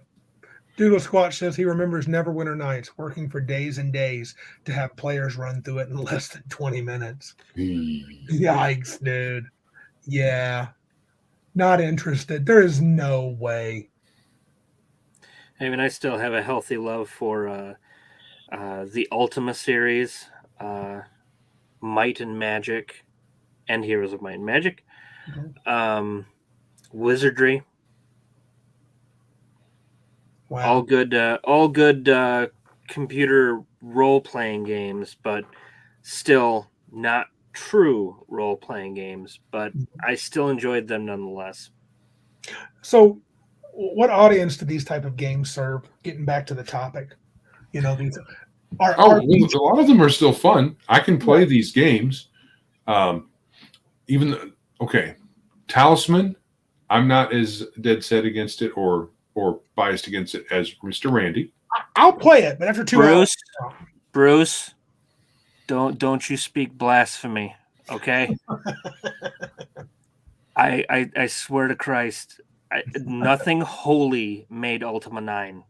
Doodle Squatch says he remembers Neverwinter Nights, working for days and days to have players run through it in less than 20 minutes. Yikes, dude. Yeah. Not interested. There is no way. I mean, I still have a healthy love for the Ultima series, Might and Magic, and Heroes of Might and Magic, Wizardry. Wow. All good computer role-playing games, but still not true role-playing games. But I still enjoyed them nonetheless. So, what audience do these type of games serve? Getting back to the topic, these a lot of them are still fun. I can play these games. Talisman, I'm not as dead set against it or biased against it as Mr. Randy. I'll play it, but after 2 hours. Bruce, don't you speak blasphemy, okay? I swear to Christ, nothing holy made Ultima 9.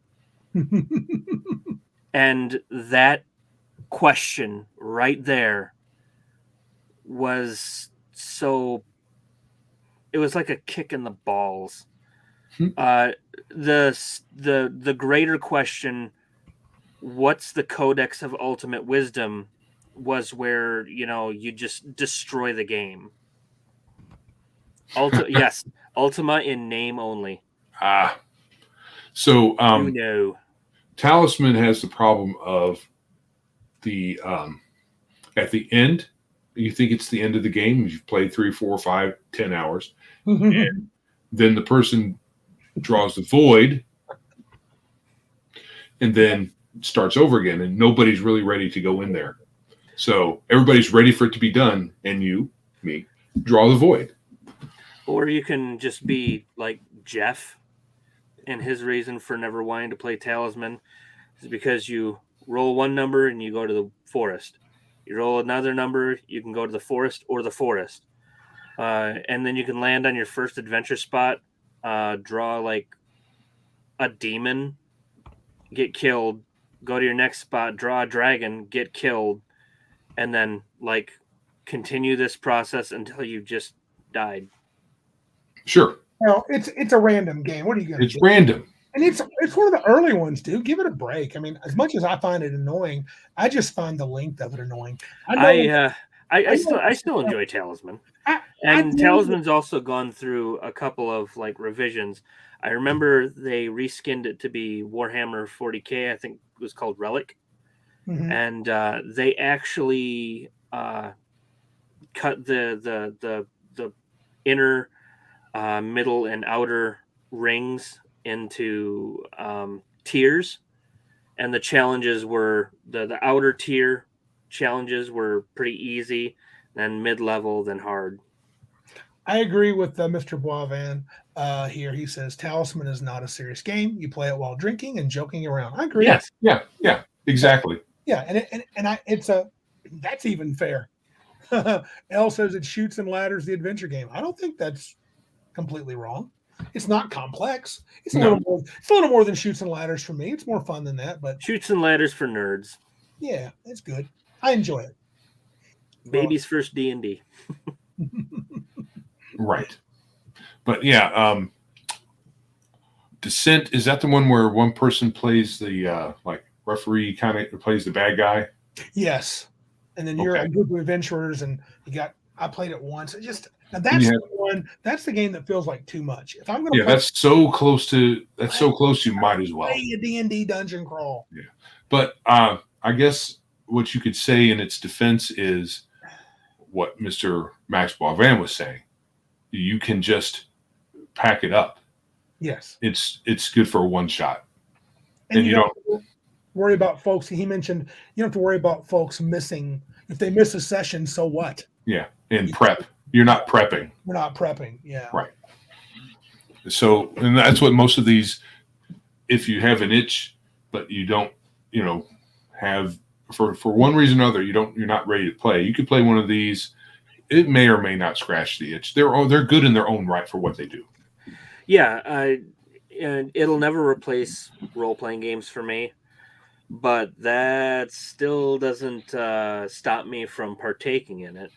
And that question right there was it was like a kick in the balls. The greater question, what's the Codex of Ultimate Wisdom, was where, you just destroy the game. Yes, Ultima in name only. So Talisman has the problem of the at the end, you think it's the end of the game. You've played 3, 4, 5, 10 hours. And then the person draws the void and then starts over again, and nobody's really ready to go in there. So everybody's ready for it to be done, and me, draw the void. Or you can just be like Jeff, and his reason for never wanting to play Talisman is because you roll one number and you go to the forest. You roll another number, you can go to the forest or the forest. And then you can land on your first adventure spot, draw like a demon, get killed, go to your next spot, draw a dragon, get killed, and then like continue this process until you just died. Sure. Well, it's a random game. What are you going to do? It's random. And it's one of the early ones, dude. Give it a break. I mean, as much as I find it annoying, I just find the length of it annoying. I still enjoy Talisman. And Talisman's also gone through a couple of like revisions. I remember they reskinned it to be Warhammer 40K. I think it was called Relic, and they actually cut the inner, middle, and outer rings into tiers, and the challenges were the outer tier challenges were pretty easy, then mid-level, then hard. I agree with Mr. Boivin here. He says Talisman is not a serious game. You play it while drinking and joking around. I agree. Yes. Yeah, exactly. Yeah, that's even fair. Elle says it shoots and ladders the adventure game. I don't think that's completely wrong. It's not complex. It's a little more than shoots and ladders for me. It's more fun than that, but shoots and ladders for nerds. Yeah, it's good. I enjoy it. Baby's first D&D. Right. But yeah, Descent, is that the one where one person plays the like referee, kind of plays the bad guy? Yes. And then you're a group of adventurers, and I played it once. The one. That's the game that feels like too much. If I'm going to, that's so close to. You might as well play a D&D dungeon crawl. Yeah, but I guess what you could say in its defense is what Mr. Max Boivin was saying. You can just pack it up. Yes, it's good for a one shot, and you don't worry about folks. He mentioned you don't have to worry about folks missing. If they miss a session, so what? Yeah, and prep. You're not prepping. We're not prepping. Yeah. Right. So, and that's what most of these, if you have an itch, but you don't, have for one reason or other, you're not ready to play. You could play one of these. It may or may not scratch the itch. They're good in their own right for what they do. Yeah. And it'll never replace role-playing games for me, but that still doesn't stop me from partaking in it.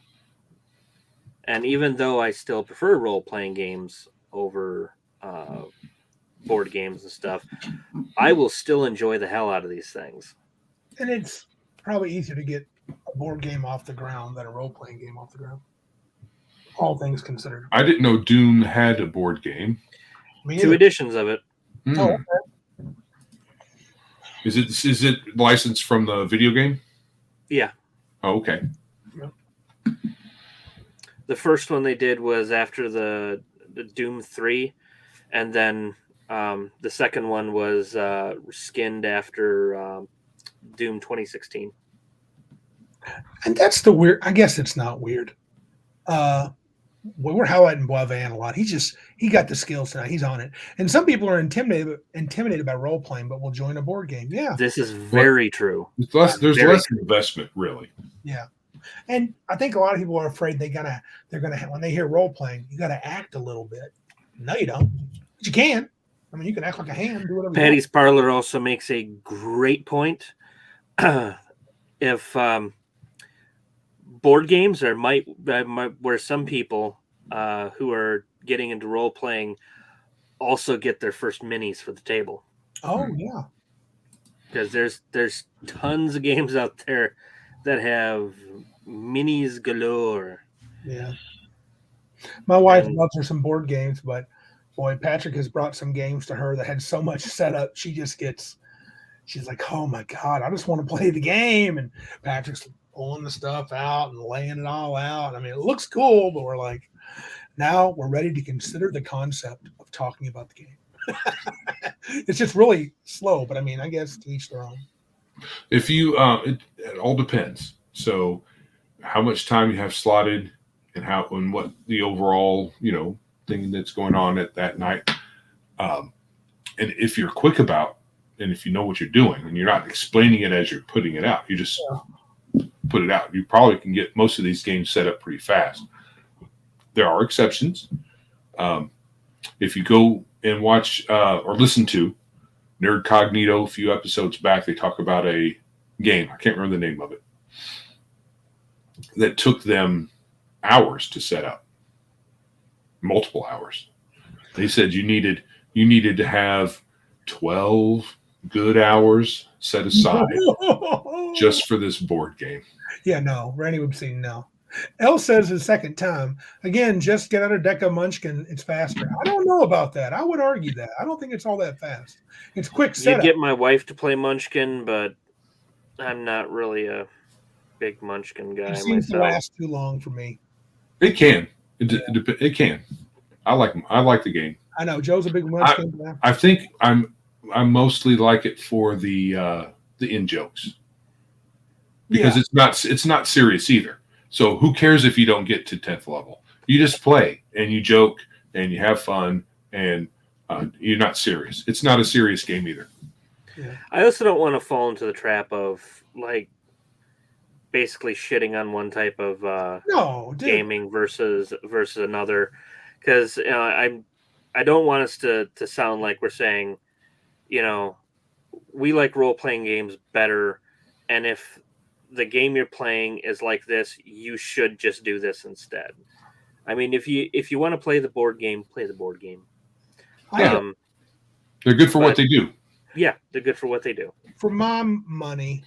And even though I still prefer role-playing games over board games and stuff, I will still enjoy the hell out of these things. And it's probably easier to get a board game off the ground than a role-playing game off the ground. All things considered. I didn't know Doom had a board game. 2 editions of it. Oh, okay. Is it licensed from the video game? Yeah. Oh, okay. The first one they did was after the Doom 3, and then the second one was skinned after Doom 2016. And that's the weird. I guess it's not weird. We're highlighting Boivin a lot. He got the skills tonight. He's on it. And some people are intimidated by role playing, but will join a board game. Yeah, this is very true. There's less investment, really. Yeah. And I think a lot of people are afraid they're gonna when they hear role playing, you got to act a little bit. No, you don't. But you can. I mean, you can act like a hand. Do whatever. Patty's Parlor also makes a great point. If board games are where some people who are getting into role playing also get their first minis for the table. Oh yeah, because there's tons of games out there that have minis galore. Yeah. My wife loves her some board games, but boy, Patrick has brought some games to her that had so much setup. She's like, oh my God, I just want to play the game. And Patrick's pulling the stuff out and laying it all out. I mean, it looks cool, but we're like, now we're ready to consider the concept of talking about the game. It's just really slow, but I mean, I guess to each their own. If you, it all depends. So, how much time you have slotted, and what the overall thing that's going on at that night, and if you're quick about, and if you know what you're doing, and you're not explaining it as you're putting it out, you just put it out. You probably can get most of these games set up pretty fast. There are exceptions. If you go and watch or listen to Nerd Cognito, a few episodes back, they talk about a game. I can't remember the name of it. That took them hours to set up. Multiple hours. They said you needed to have 12 good hours set aside just for this board game. Yeah, no. Randy would say no. L says his second time. Again, just get out a deck of Munchkin. It's faster. I don't know about that. I would argue that. I don't think it's all that fast. It's quick setup. You get my wife to play Munchkin, but I'm not really a big Munchkin guy It seems to myself. last too long for me. It can. It can. I like the game. I know Joe's a big Munchkin guy. I think I mostly like it for the in jokes because it's not serious either. So who cares if you don't get to 10th level? You just play and you joke and you have fun and you're not serious. It's not a serious game either. Yeah. I also don't want to fall into the trap of like basically shitting on one type of gaming versus another, because I don't want us to sound like we're saying, we like role-playing games better, and if the game you're playing is like this, you should just do this instead. I mean, if you want to play the board game, play the board game. Yeah. They're good for what they do. Yeah, they're good for what they do. For my money,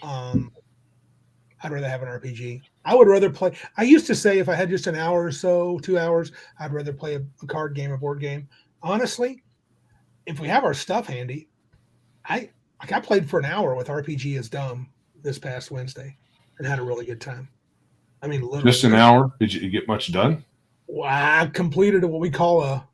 I'd rather have an RPG. I would rather play. I used to say if I had just an hour or so, 2 hours, I'd rather play a card game, a board game. Honestly, if we have our stuff handy, I played for an hour with RPG is Dumb this past Wednesday and had a really good time. I mean, literally. Just an hour? Did you get much done? Well, I completed what we call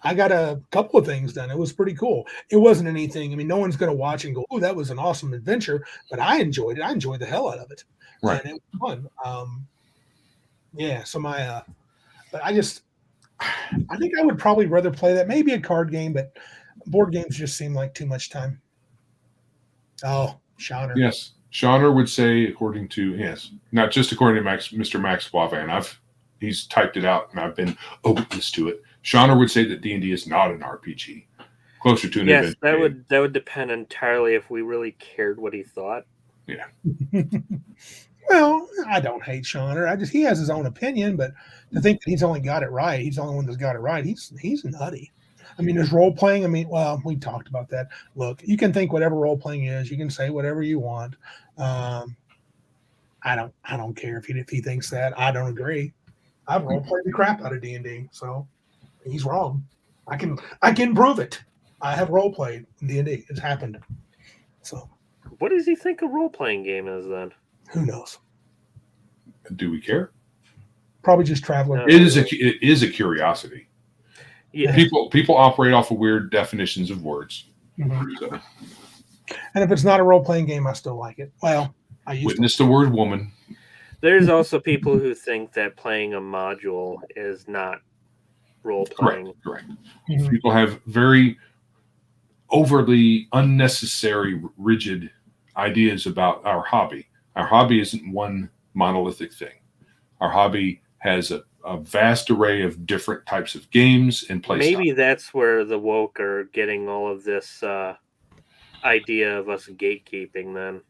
I got a couple of things done. It was pretty cool. It wasn't anything. I mean, no one's going to watch and go, "Oh, that was an awesome adventure," but I enjoyed it. I enjoyed the hell out of it. Right. And it was fun. So but I think I would probably rather play that. Maybe a card game, but board games just seem like too much time. Oh, Shauner. Yes. Shauner would say, not just according to Mr. Max Boivan. He's typed it out and I've been a witness to it. Shauner would say that D&D is not an RPG. Closer to an adventure game. that would depend entirely if we really cared what he thought. Yeah. Well, I don't hate Shauner. He has his own opinion, but to think that he's only got it right, he's the only one that's got it right, he's nutty. I mean, there's role playing. We talked about that. Look, you can think whatever role playing is. You can say whatever you want. I don't care if he thinks that. I don't agree. I've role played the crap out of D&D, so he's wrong. I can prove it. I have role played in D&D. It's happened. So, what does he think a role playing game is then? Who knows? Do we care? Probably just Traveler. It is a curiosity. Yeah. People operate off of weird definitions of words. Mm-hmm. So. And if it's not a role playing game, I still like it. Well, I used Witness the word woman. There's also people who think that playing a module is not role playing. Correct. Mm-hmm. People have very overly unnecessary, rigid ideas about our hobby. Our hobby isn't one monolithic thing. Our hobby has a vast array of different types of games and play Maybe style. that's where the woke are getting all of this idea of us gatekeeping then.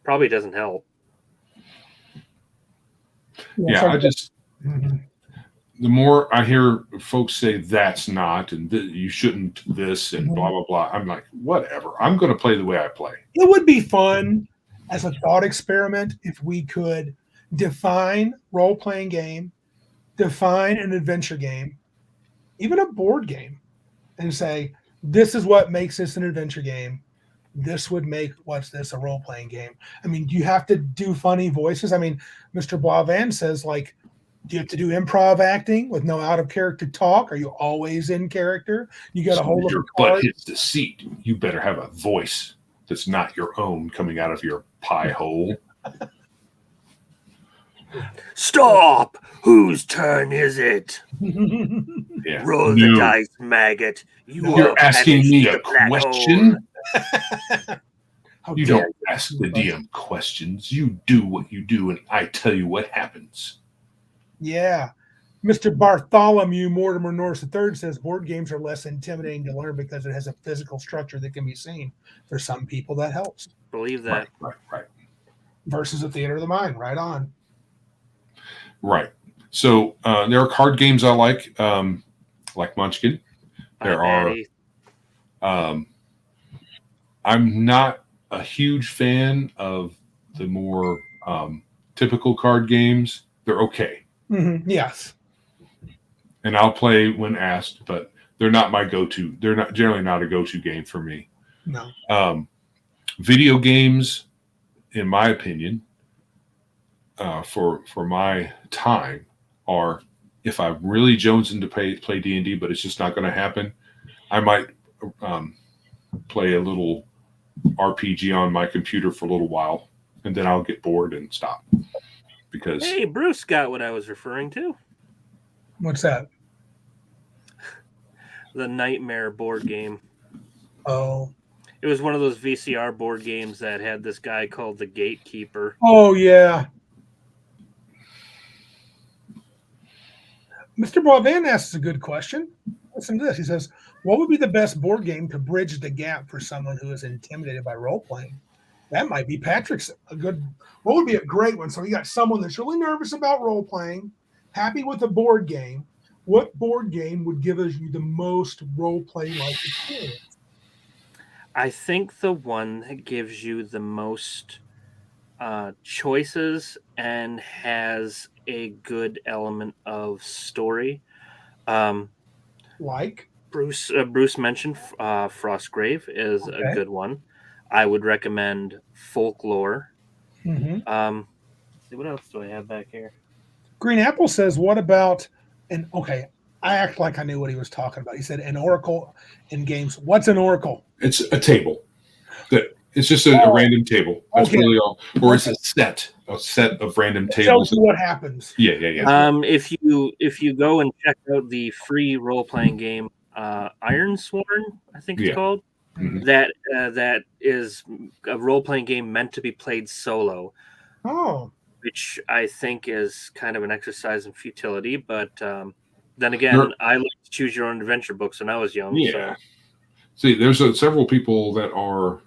Probably doesn't help. Yeah, the more I hear folks say that's not, and you shouldn't this, and blah, blah, blah, I'm like, whatever. I'm going to play the way I play. It would be fun as a thought experiment if we could define role-playing game, define an adventure game, even a board game, and say, this is what makes this an adventure game. This would make a role-playing game. I mean, do you have to do funny voices? I mean, Mr. Boivan says, like, do you have to do improv acting with no out-of-character talk? Are you always in character? You got to hold up your a card. butt hits the seat. You better have a voice that's not your own coming out of your pie hole. Stop! Whose turn is it? Yeah. Roll the dice, maggot. You're asking me a question? You dare don't ask the DM questions. You do what you do, and I tell you what happens. Yeah. Mr. Bartholomew Mortimer Norris III says board games are less intimidating to learn because it has a physical structure that can be seen. For some people, that helps. Believe that. Right. Versus a theater of the mind. Right on. Right. So there are card games I like Munchkin. There are. I'm not a huge fan of the more typical card games. They're okay. Mm-hmm. Yes. And I'll play when asked, but they're not my go-to. They're not generally not a go-to game for me. No. Video games, in my opinion, for my time, are if I'm really jonesing to play D&D, but it's just not going to happen, I might play a little RPG on my computer for a little while, and then I'll get bored and stop. Because hey, Bruce got what I was referring to. What's that? The Nightmare board game. Oh. It was one of those VCR board games that had this guy called the Gatekeeper. Oh, yeah. Mr. Boivin asks a good question. Listen to this. He says, what would be the best board game to bridge the gap for someone who is intimidated by role-playing? That might be Patrick's what would be a great one? So you got someone that's really nervous about role-playing, happy with a board game. What board game would give us you the most role-play-like experience? I think the one that gives you the most choices and has a good element of story. Like? Bruce mentioned Frostgrave is a good one. I would recommend Folklore. Mm-hmm. What else do I have back here? Green Apple says, what about I act like I knew what he was talking about. He said an oracle in games. What's an oracle? it's a table. It's just a random table. That's really all. Or it's a set of random tables. Tells you what happens. Yeah. If you go and check out the free role-playing game, Ironsworn, I think it's called. Mm-hmm. That is a role-playing game meant to be played solo. Oh. Which I think is kind of an exercise in futility. But then again, I like to choose your own adventure books when I was young. Yeah. So. See, there's several people that are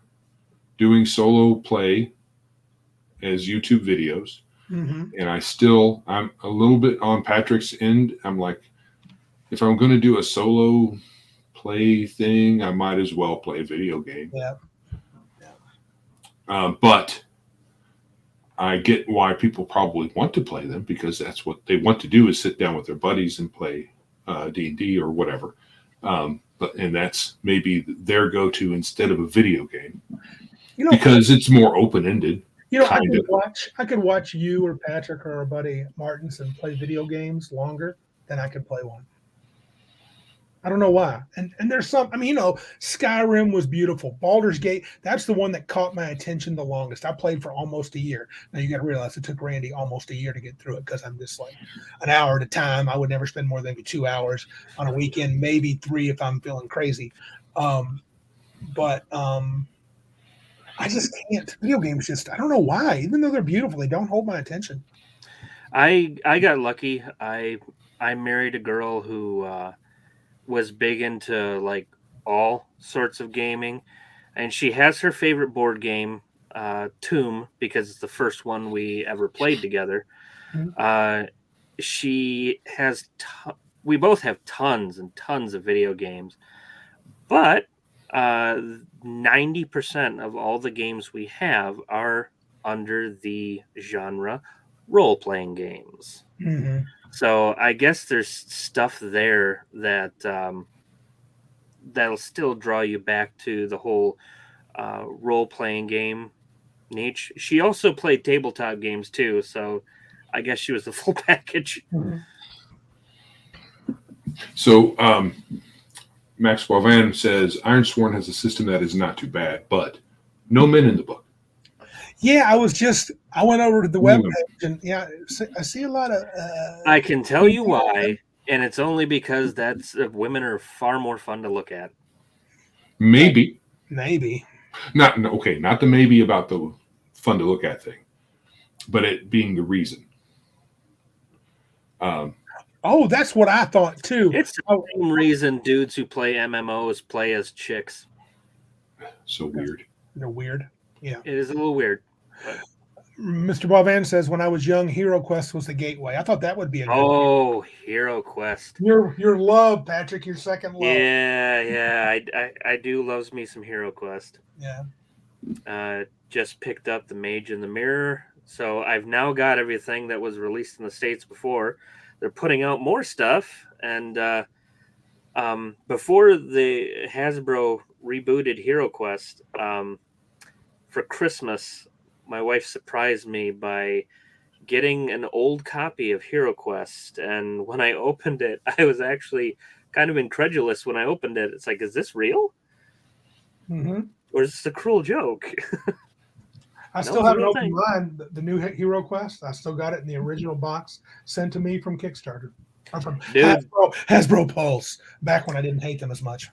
doing solo play as YouTube videos. Mm-hmm. And I'm a little bit on Patrick's end. I'm like, if I'm going to do a solo play thing, I might as well play a video game. Yeah. But I get why people probably want to play them, because that's what they want to do, is sit down with their buddies and play D&D or whatever. And that's maybe their go-to instead of a video game, because it's more open-ended. I could watch you or Patrick or our buddy Martinson play video games longer than I could play one. I don't know why. And there's some, Skyrim was beautiful. Baldur's Gate, that's the one that caught my attention the longest. I played for almost a year. Now you got to realize it took Randy almost a year to get through it, because I'm just like an hour at a time. I would never spend more than 2 hours on a weekend, maybe 3 if I'm feeling crazy. But I just can't. Video games I don't know why. Even though they're beautiful, they don't hold my attention. I got lucky. I married a girl who was big into like all sorts of gaming, and she has her favorite board game, Tomb, because it's the first one we ever played together. Mm-hmm. She has we both have tons and tons of video games, but 90% of all the games we have are under the genre role-playing games. Mm-hmm. So I guess there's stuff there that that'll still draw you back to the whole role-playing game niche. She also played tabletop games too, so I guess she was the full package. Mm-hmm. So Max Boivin says Ironsworn has a system that is not too bad, but no men in the book. Yeah, I went over to the webpage and I see a lot of. I can tell you why, and it's only because women are far more fun to look at. Maybe. Not the maybe about the fun to look at thing, but it being the reason. Oh, that's what I thought too. It's the Oh, same reason dudes who play MMOs play as chicks. So weird. they're weird. Yeah. It is a little weird. Mr. Bovan says, when I was young, Heroquest was the gateway. I thought that would be a good Oh, Heroquest. your love, Patrick, your second love. Yeah. I do loves me some Heroquest. Yeah. Just picked up the Mage in the Mirror, so I've now got everything that was released in the States before. They're putting out more stuff, and before the Hasbro rebooted HeroQuest, for Christmas, my wife surprised me by getting an old copy of HeroQuest, and when I opened it, I was actually kind of incredulous when I opened it. It's like, is this real? Mm-hmm. Or is this a cruel joke? I No, still it's a haven't real opened thing. mine, the new HeroQuest. I still got it in the original box sent to me from Kickstarter. Or from Dude. Hasbro Pulse, back when I didn't hate them as much.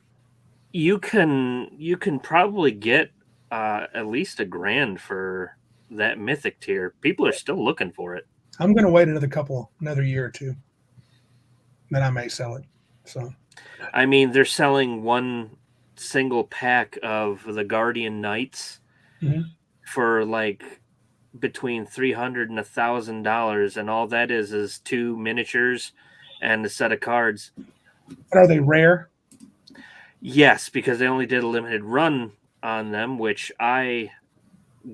You can probably get at least $1,000 for that mythic tier. People are still looking for it. I'm going to wait another year or two. Then I may sell it. So, I mean, they're selling one single pack of the Guardian Knights Mhm. for like between $300 and $1,000, and all that is 2 miniatures and a set of cards. but are they rare? Yes, because they only did a limited run on them, which I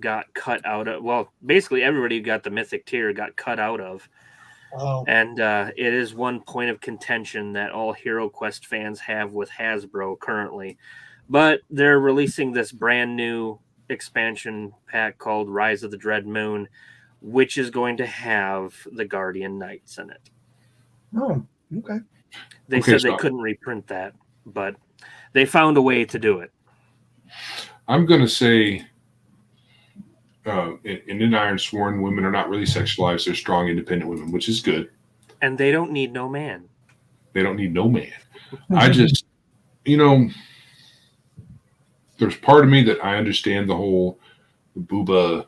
got cut out of. Well, basically everybody who got the mythic tier got cut out of. Oh, And it is one point of contention that all HeroQuest fans have with Hasbro currently. But they're releasing this brand new expansion pack called Rise of the Dread Moon, which is going to have the Guardian Knights in it. oh, okay. They Okay, said so- they couldn't reprint that, but they found a way to do it. I'm going to say in Iron Sworn, women are not really sexualized. They're strong, independent women, which is good. And they don't need no man. They don't need no man. I just, there's part of me that I understand the whole booba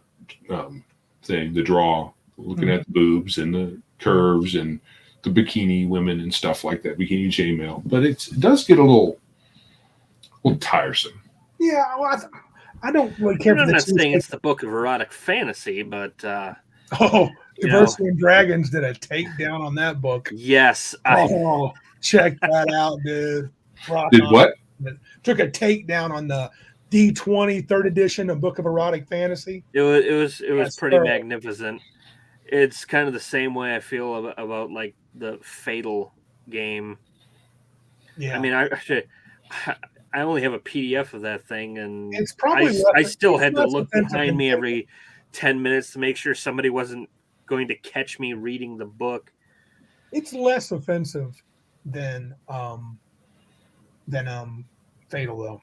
thing, the draw, looking at the boobs and the curves and the bikini women and stuff like that, bikini chainmail. But it does get a little tiresome. Yeah, well, I don't really care I'm for not the saying it's the book of erotic fantasy, but Diversity and Dragons did a takedown on that book. yes, Check that out, dude. Rock Did on. what? Took a takedown on the D20 third edition of Book of Erotic Fantasy. it was That's pretty thorough. magnificent. It's kind of the same way I feel about like the Fatal game. Yeah, I mean, I only have a PDF of that thing, and it's probably I still it's had to less look offensive behind than me Fatal. every 10 minutes to make sure somebody wasn't going to catch me reading the book. It's less offensive than Fatal though.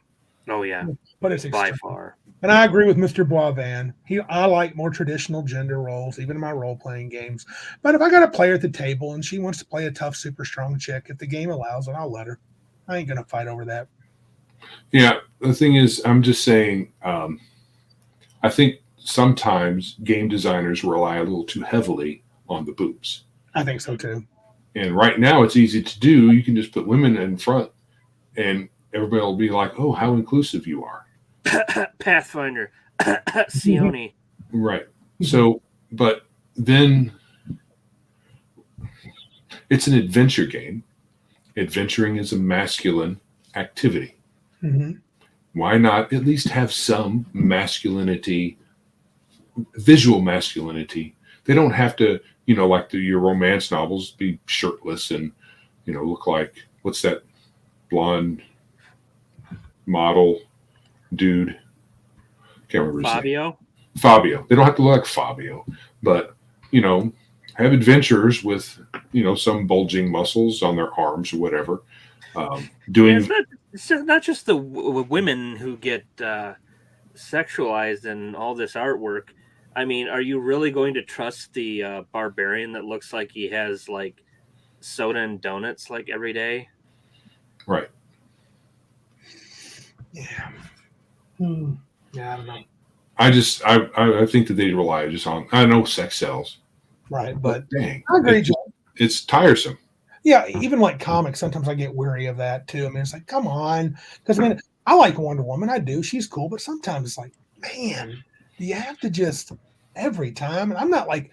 Oh yeah, But it's by extreme. far. And I agree with Mr. Boivan. I like more traditional gender roles, even in my role-playing games. But if I got a player at the table and she wants to play a tough, super strong chick, if the game allows it, I'll let her. I ain't gonna fight over that. Yeah, the thing is, I'm just saying, I think sometimes game designers rely a little too heavily on the boobs. I think so too. And right now it's easy to do. You can just put women in front and everybody will be like, oh, how inclusive you are. Pathfinder, Sione. Right. So, but then it's an adventure game. Adventuring is a masculine activity. Mm-hmm. Why not at least have some masculinity, visual masculinity? They don't have to, like your romance novels, be shirtless and, look like, what's that blonde model dude? Can't remember his name. Fabio. They don't have to look like Fabio, but, have adventurers with, some bulging muscles on their arms or whatever. Doing. It's not just the women who get sexualized in all this artwork. I mean, are you really going to trust the barbarian that looks like he has like soda and donuts like every day? Right. Yeah. Yeah, I don't know. I think that they rely just on, I know sex sells, Right, but dang, I agree, John. it's tiresome. Yeah, even like comics, sometimes I get weary of that too. I mean, it's like, come on, because I mean, I like Wonder Woman, I do. She's cool, but sometimes it's like, man, do you have to just every time? And I'm not like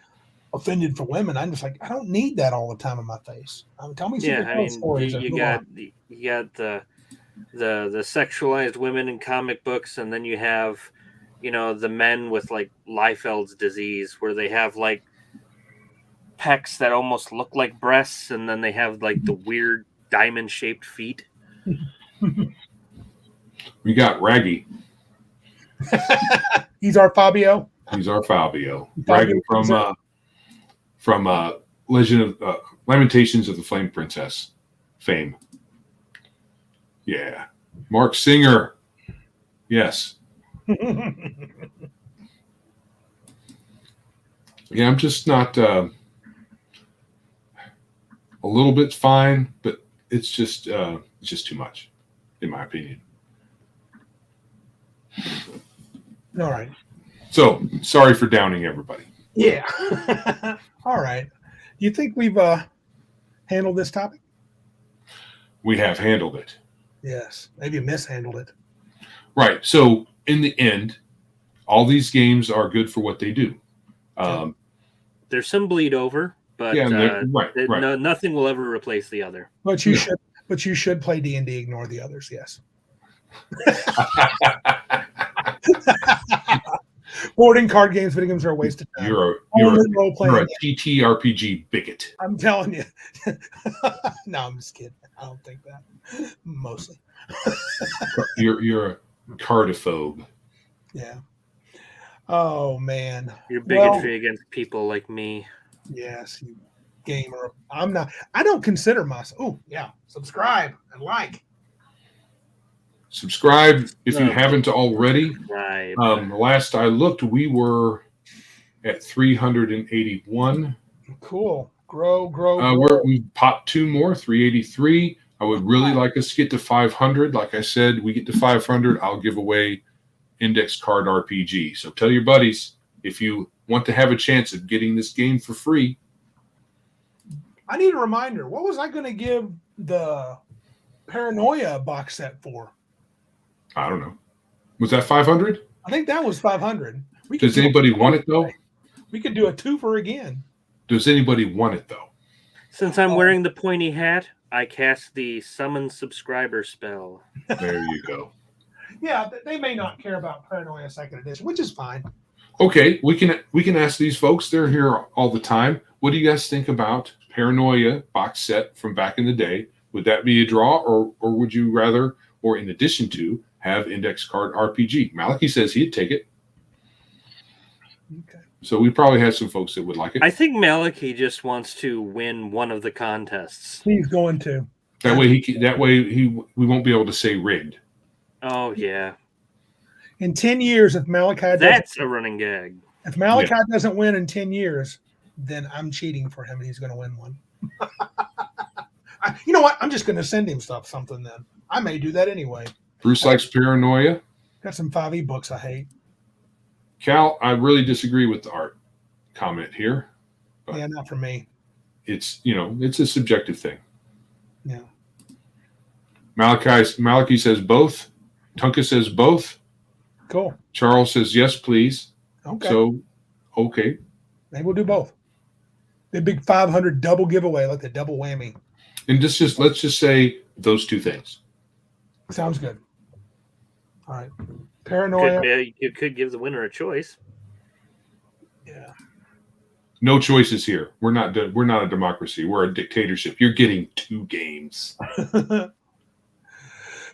offended for women. I'm just like, I don't need that all the time in my face. Tell me Yeah, I superhero mean, stories and move on. you got the sexualized women in comic books, and then you have, the men with like Liefeld's disease, where they have like pecs that almost look like breasts, and then they have like the weird diamond shaped feet. We got Raggy. He's our Fabio. He's our Fabio. Fabio Raggy from Legend of Lamentations of the Flame Princess fame. Yeah. Mark Singer. Yes. Yeah, I'm just not a little bit's fine, but it's just too much, in my opinion. All right. So sorry for downing everybody. Yeah. All right. Do you think we've handled this topic? We have handled it. Yes. Maybe mishandled it. Right. So in the end, all these games are good for what they do. There's some bleed over, but right. Nothing will ever replace the other. But you should. But you should play D&D. Ignore the others. Yes. Boarding card games, video games are a waste of time. You're a TTRPG bigot. I'm telling you. No, I'm just kidding. I don't think that. Mostly. You're a cardophobe. Yeah. Oh man. You're bigotry against people like me. Yes, you gamer. I'm not. I don't consider myself. Oh yeah. Subscribe and like. Subscribe if you haven't already. Right. Last I looked, we were at 381. Cool. Grow. We popped 2 more, 383. I would really like us to get to 500. Like I said, we get to 500, I'll give away Index Card RPG. So tell your buddies if you want to have a chance of getting this game for free. I need a reminder. What was I going to give the Paranoia box set for? I don't know. Was that 500? I think that was 500. Does anybody want it, though? We could do a twofer again. Does anybody want it, though? Since I'm wearing the pointy hat, I cast the summon subscriber spell. There you go. Yeah, they may not care about Paranoia 2nd Edition, which is fine. Okay, we can ask these folks. They're here all the time. What do you guys think about Paranoia box set from back in the day? Would that be a draw, or would you rather, or in addition to, have Index Card RPG? Malachi says he'd take it. Okay. So we probably have some folks that would like it. I think Malachi just wants to win one of the contests. He's going to. That way we won't be able to say rigged. Oh yeah. In 10 years, if Malachi that's a running gag. If Malachi doesn't win in 10 years, then I'm cheating for him and he's going to win one. You know what? I'm just going to send him something then. I may do that anyway. Bruce likes Paranoia. Got some 5e books I hate. Cal, I really disagree with the art comment here. Yeah, not for me. It's a subjective thing. Yeah. Malachi says both. Tunka says both. Cool. Charles says yes, please. Okay. So, okay. Maybe we'll do both. The big 500 double giveaway, like the double whammy. And let's just say those two things. Sounds good. All right. Paranoia. You could give the winner a choice. Yeah. No choices here. We're not a democracy. We're a dictatorship. You're getting 2 games.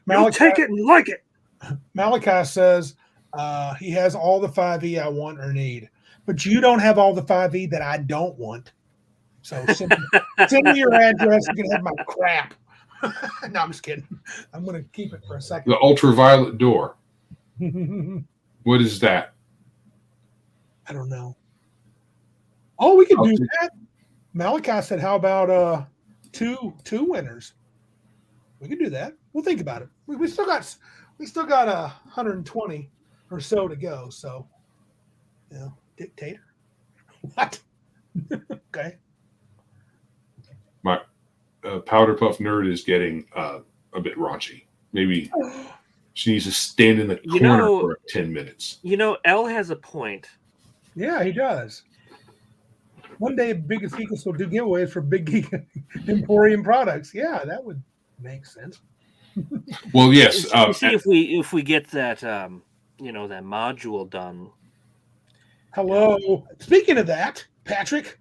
Malachi, take it and like it. Malachi says he has all the 5e I want or need, but you don't have all the 5e that I don't want. So send me your address. You can have my crap. No, I'm just kidding. I'm going to keep it for a second. The ultraviolet door. What is that? I don't know. Oh, we could do that. Malachi said, how about two winners? We could do that. We'll think about it. We still got 120 or so to go. So, dictator. What? Okay. Powder Puff Nerd is getting a bit raunchy. Maybe she needs to stand in the corner for 10 minutes. Elle has a point. Yeah, he does. One day, Biggest Geekers will do giveaways for Big Geek Emporium products. Yeah, that would make sense. Well, yes. You see, if we get that, that module done. Hello. Speaking of that, Patrick,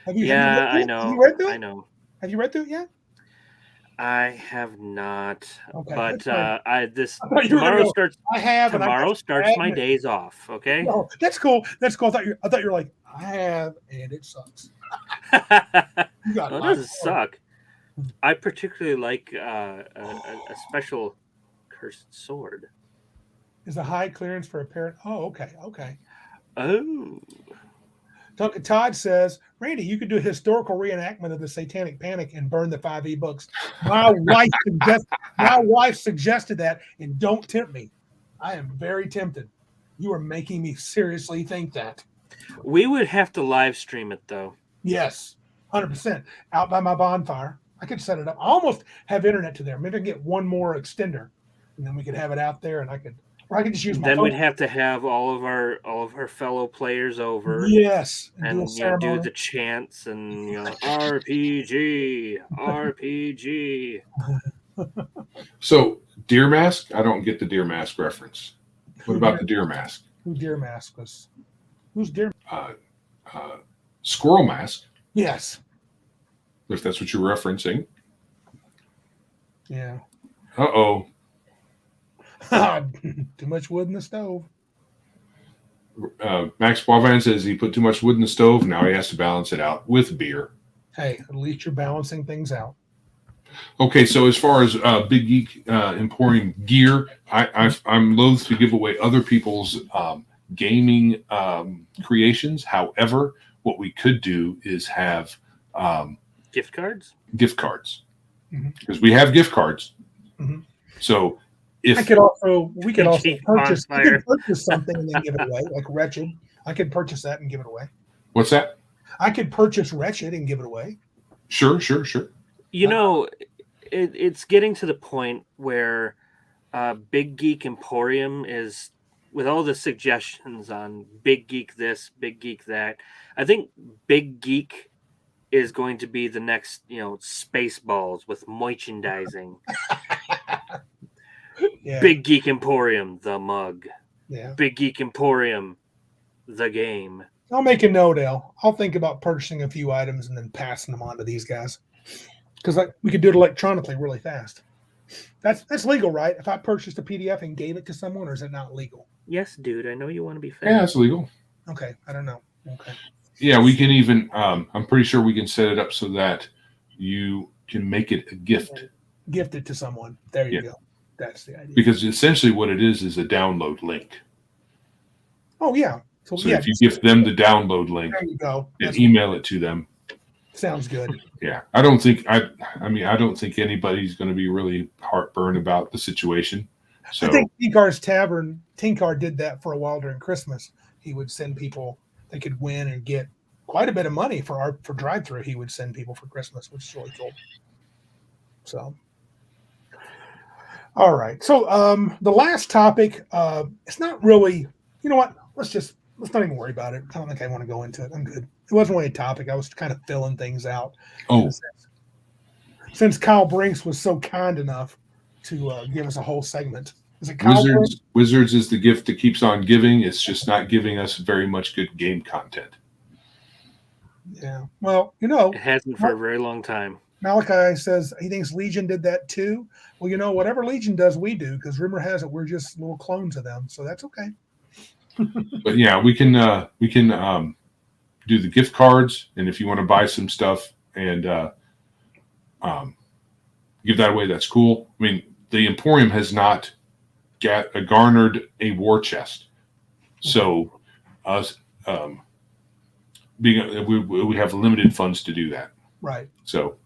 have you? Yeah, have you I know. Have you read through it? I know. Have you read through it yet? I have not. Okay, but tomorrow starts. I have. Tomorrow starts my days off. Okay. Oh, that's cool. That's cool. I thought you were like, I have, and it sucks. It doesn't suck. I particularly like a special cursed sword. Is a high clearance for a parent? Oh, okay. Oh. Duncan Todd says, Randy, you could do a historical reenactment of the Satanic Panic and burn the 5 ebooks. My wife suggested that, and don't tempt me. I am very tempted. You are making me seriously think that. We would have to live stream it, though. Yes, 100%. Out by my bonfire. I could set it up. I almost have internet to there. Maybe I can get one more extender, and then we could have it out there, and I could just use my phone. Then we'd have to have all of our fellow players over. Yes, and do the chants and RPG. So Deer Mask, I don't get the Deer Mask reference. What about the Deer Mask? Who Deer Mask was? Who's Deer? Squirrel Mask. Yes. If that's what you're referencing. Yeah. Uh-oh. Too much wood in the stove. Max Boivin says he put too much wood in the stove. Now he has to balance it out with beer. Hey, at least you're balancing things out. Okay, so as far as Big Geek Emporium gear, I'm loath to give away other people's gaming creations. However, what we could do is have gift cards. Because we have gift cards. Mm-hmm. So we could also purchase something and then give it away, like Wretched. I could purchase that and give it away. What's that? I could purchase Wretched and give it away. Sure. It's getting to the point where Big Geek Emporium is, with all the suggestions on Big Geek this, Big Geek that. I think Big Geek is going to be the next, Spaceballs with merchandising. Yeah. Big Geek Emporium, the mug. Yeah. Big Geek Emporium, the game. I'll make a note, Al. I'll think about purchasing a few items and then passing them on to these guys. Because we could do it electronically really fast. That's legal, right? If I purchased a PDF and gave it to someone, or is it not legal? Yes, dude. I know you want to be fair. Yeah, it's legal. Okay. I don't know. Okay. Yeah, we can even, I'm pretty sure we can set it up so that you can make it a gift. Gift it to someone. There you go. That's the idea. Because essentially what it is a download link. Oh, yeah. So if you give them the download link, there you go. And email it to them. Sounds good. Yeah. I don't think anybody's going to be really heartburned about the situation. So I think Tinkar's Tavern, Tinkar did that for a while during Christmas. He would send people, they could win and get quite a bit of money for drive-thru. He would send people for Christmas, which is really cool. So, all right. So the last topic, it's not really, you know what? Let's not even worry about it. I don't think I want to go into it. I'm good. It wasn't really a topic. I was kind of filling things out. Oh. Since Kyle Brinks was so kind enough to give us a whole segment. Is it Kyle Wizards is the gift that keeps on giving. It's just not giving us very much good game content. Yeah. Well, it hasn't for a very long time. Malachi says he thinks Legion did that too. Well, whatever Legion does, we do, because rumor has it we're just little clones of them. So that's okay. But yeah, we can do the gift cards, and if you want to buy some stuff and give that away, that's cool. I mean, the Emporium has not garnered a war chest, so us we have limited funds to do that. Right. So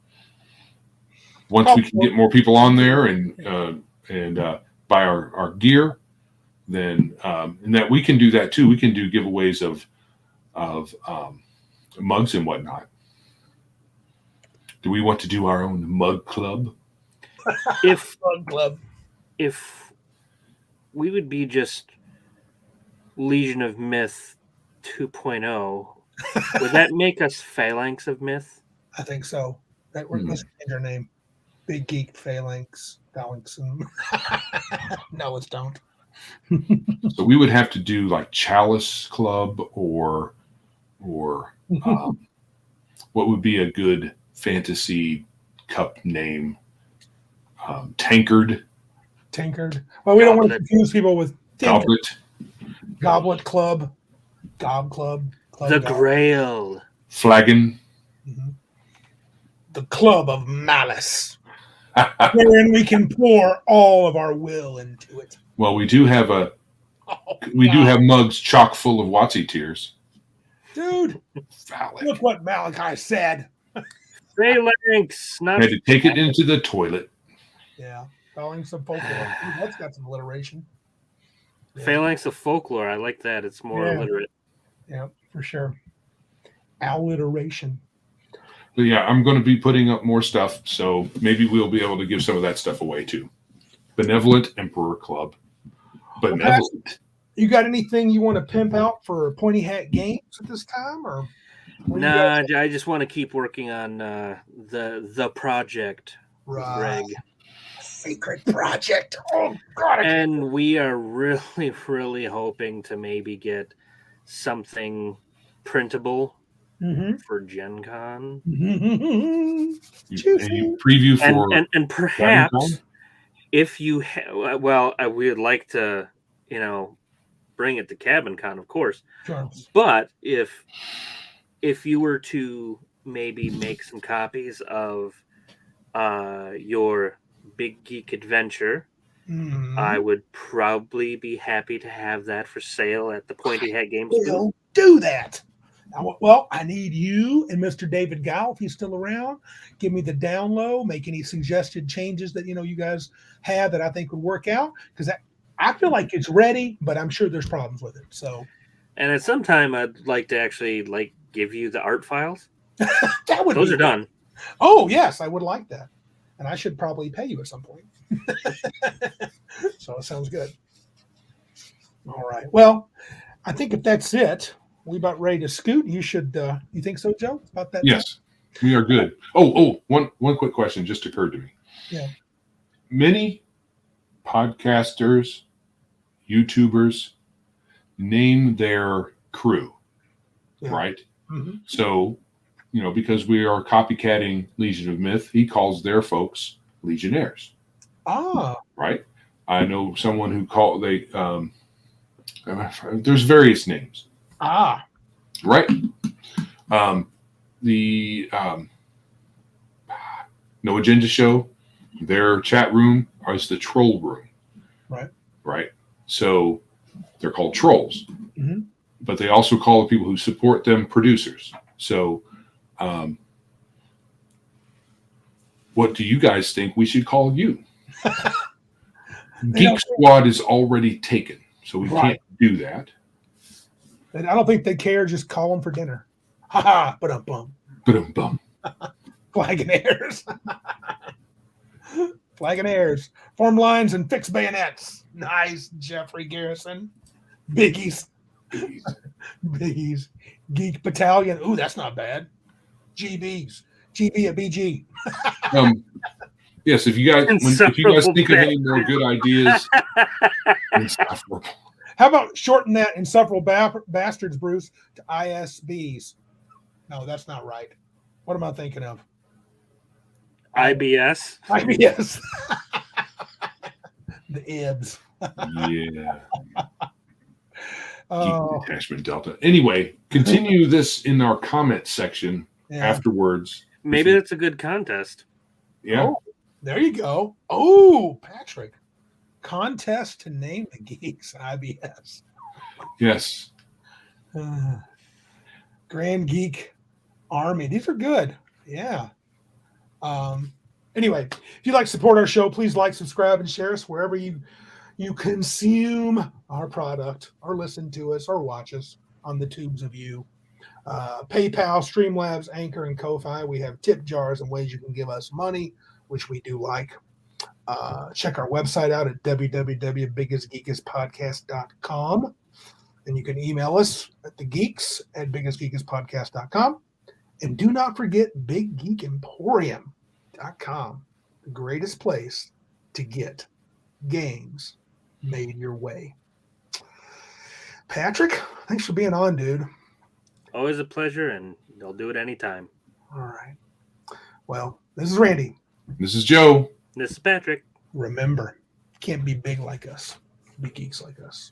once we can get more people on there and buy our gear, then and that we can do that too. We can do giveaways of mugs and whatnot. Do we want to do our own mug club? If Bug Club. if we would be just Legion of Myth 2.0, would that make us Phalanx of Myth? I think so. Let's change our name. Big Geek Phalanx. Phalanx. No, it's don't. So we would have to do like Chalice Club or what would be a good fantasy cup name? Tankard. Tankard. Well, we don't want to Goblet. confuse people with Goblet. Goblet Club. Gob Club. Club The Gob. Grail. Flagon. Mhm. The Club of Malice, wherein we can pour all of our will into it. Well, we do have we do have mugs chock full of WoTC tears. Dude, Phallic. look what Malachi said. Phalanx, not Had to take it into the toilet. Yeah, Phalanx of Folklore. Ooh, that's got some alliteration. Yeah, Phalanx of Folklore. I like that. It's more Yeah. illiterate. yeah, for sure. Alliteration. But yeah, I'm going to be putting up more stuff, so maybe we'll be able to give some of that stuff away too. Benevolent Emperor Club. Benevolent. You got anything you want to pimp out for Pointy Hat Games at this time, or? what do you Nah, guys- I just want to keep working on the project, Right. Greg. Secret project. Oh God! And we are really, really hoping to maybe get something printable Mm-hmm. for Gen Con. Any preview for And perhaps Dragon if you we would like to, bring it to Cabin Con, of course. Sure. But if you were to maybe make some copies of your Big Geek Adventure, Mhm. I would probably be happy to have that for sale at the Pointy Hat Games booth. We'll do that. Well, I need you and Mr. David Gow, if he's still around. Give me the down low. Make any suggested changes that you guys have that I think would work out, because I feel like it's ready, but I'm sure there's problems with it. So And at some time, I'd like to actually give you the art files. that would Those be are done. Oh yes, I would like that, and I should probably pay you at some point. So it sounds good. All right. Well, I think if that's it, we about ready to scoot. You should. You think so, Joe? About that? Yes, we are good. One quick question just occurred to me. Yeah. Many podcasters, YouTubers name their crew, Yeah. right? Mhm. So, because we are copycatting Legion of Myth, he calls their folks Legionnaires, Ah. right? I know someone who there's various names, Ah. right? The No Agenda Show, their chat room is the troll room. Right. Right. So they're called trolls, Mhm. but they also call the people who support them producers. So, what do you guys think we should call you? Geek Squad is already taken, so we can't do that. And I don't think they care. Just call them for dinner. Ha ha. But bum. Bum. Flag and airs. Flag and airs. Form lines and fix bayonets. Nice, Jeffrey Garrison. Biggies. Biggies. Geek Battalion. Ooh, that's not bad. GBs. GB at BG. Yes, if you guys think of any more good ideas, insufferable. How about shorten that insufferable bastards, Bruce, to ISBs? No, that's not right. What am I thinking of? IBS. IBS. The IBS. Yeah. Oh, Geek Attachment Delta. Anyway, continue this in our comment section yeah. afterwards. Maybe that's a good contest. Yeah. Oh, there you go. Oh, Patrick. Contest to name the geeks. IBS. Yes. Grand Geek Army. These are good. Yeah. Anyway, if you'd like to support our show, please like, subscribe, and share us wherever you consume our product or listen to us or watch us on the tubes of you. PayPal, Streamlabs, Anchor, and Ko-Fi. We have tip jars and ways you can give us money, which we do like. Check our website out at www.biggestgeekispodcast.com. And you can email us at thegeeks@biggestgeekispodcast.com. And do not forget BigGeekEmporium.com, the greatest place to get games made your way. Patrick, thanks for being on, dude. Always a pleasure, and they'll do it anytime. All right. Well, this is Randy. This is Joe. This is Patrick. Remember, you can't be big like us. Be geeks like us.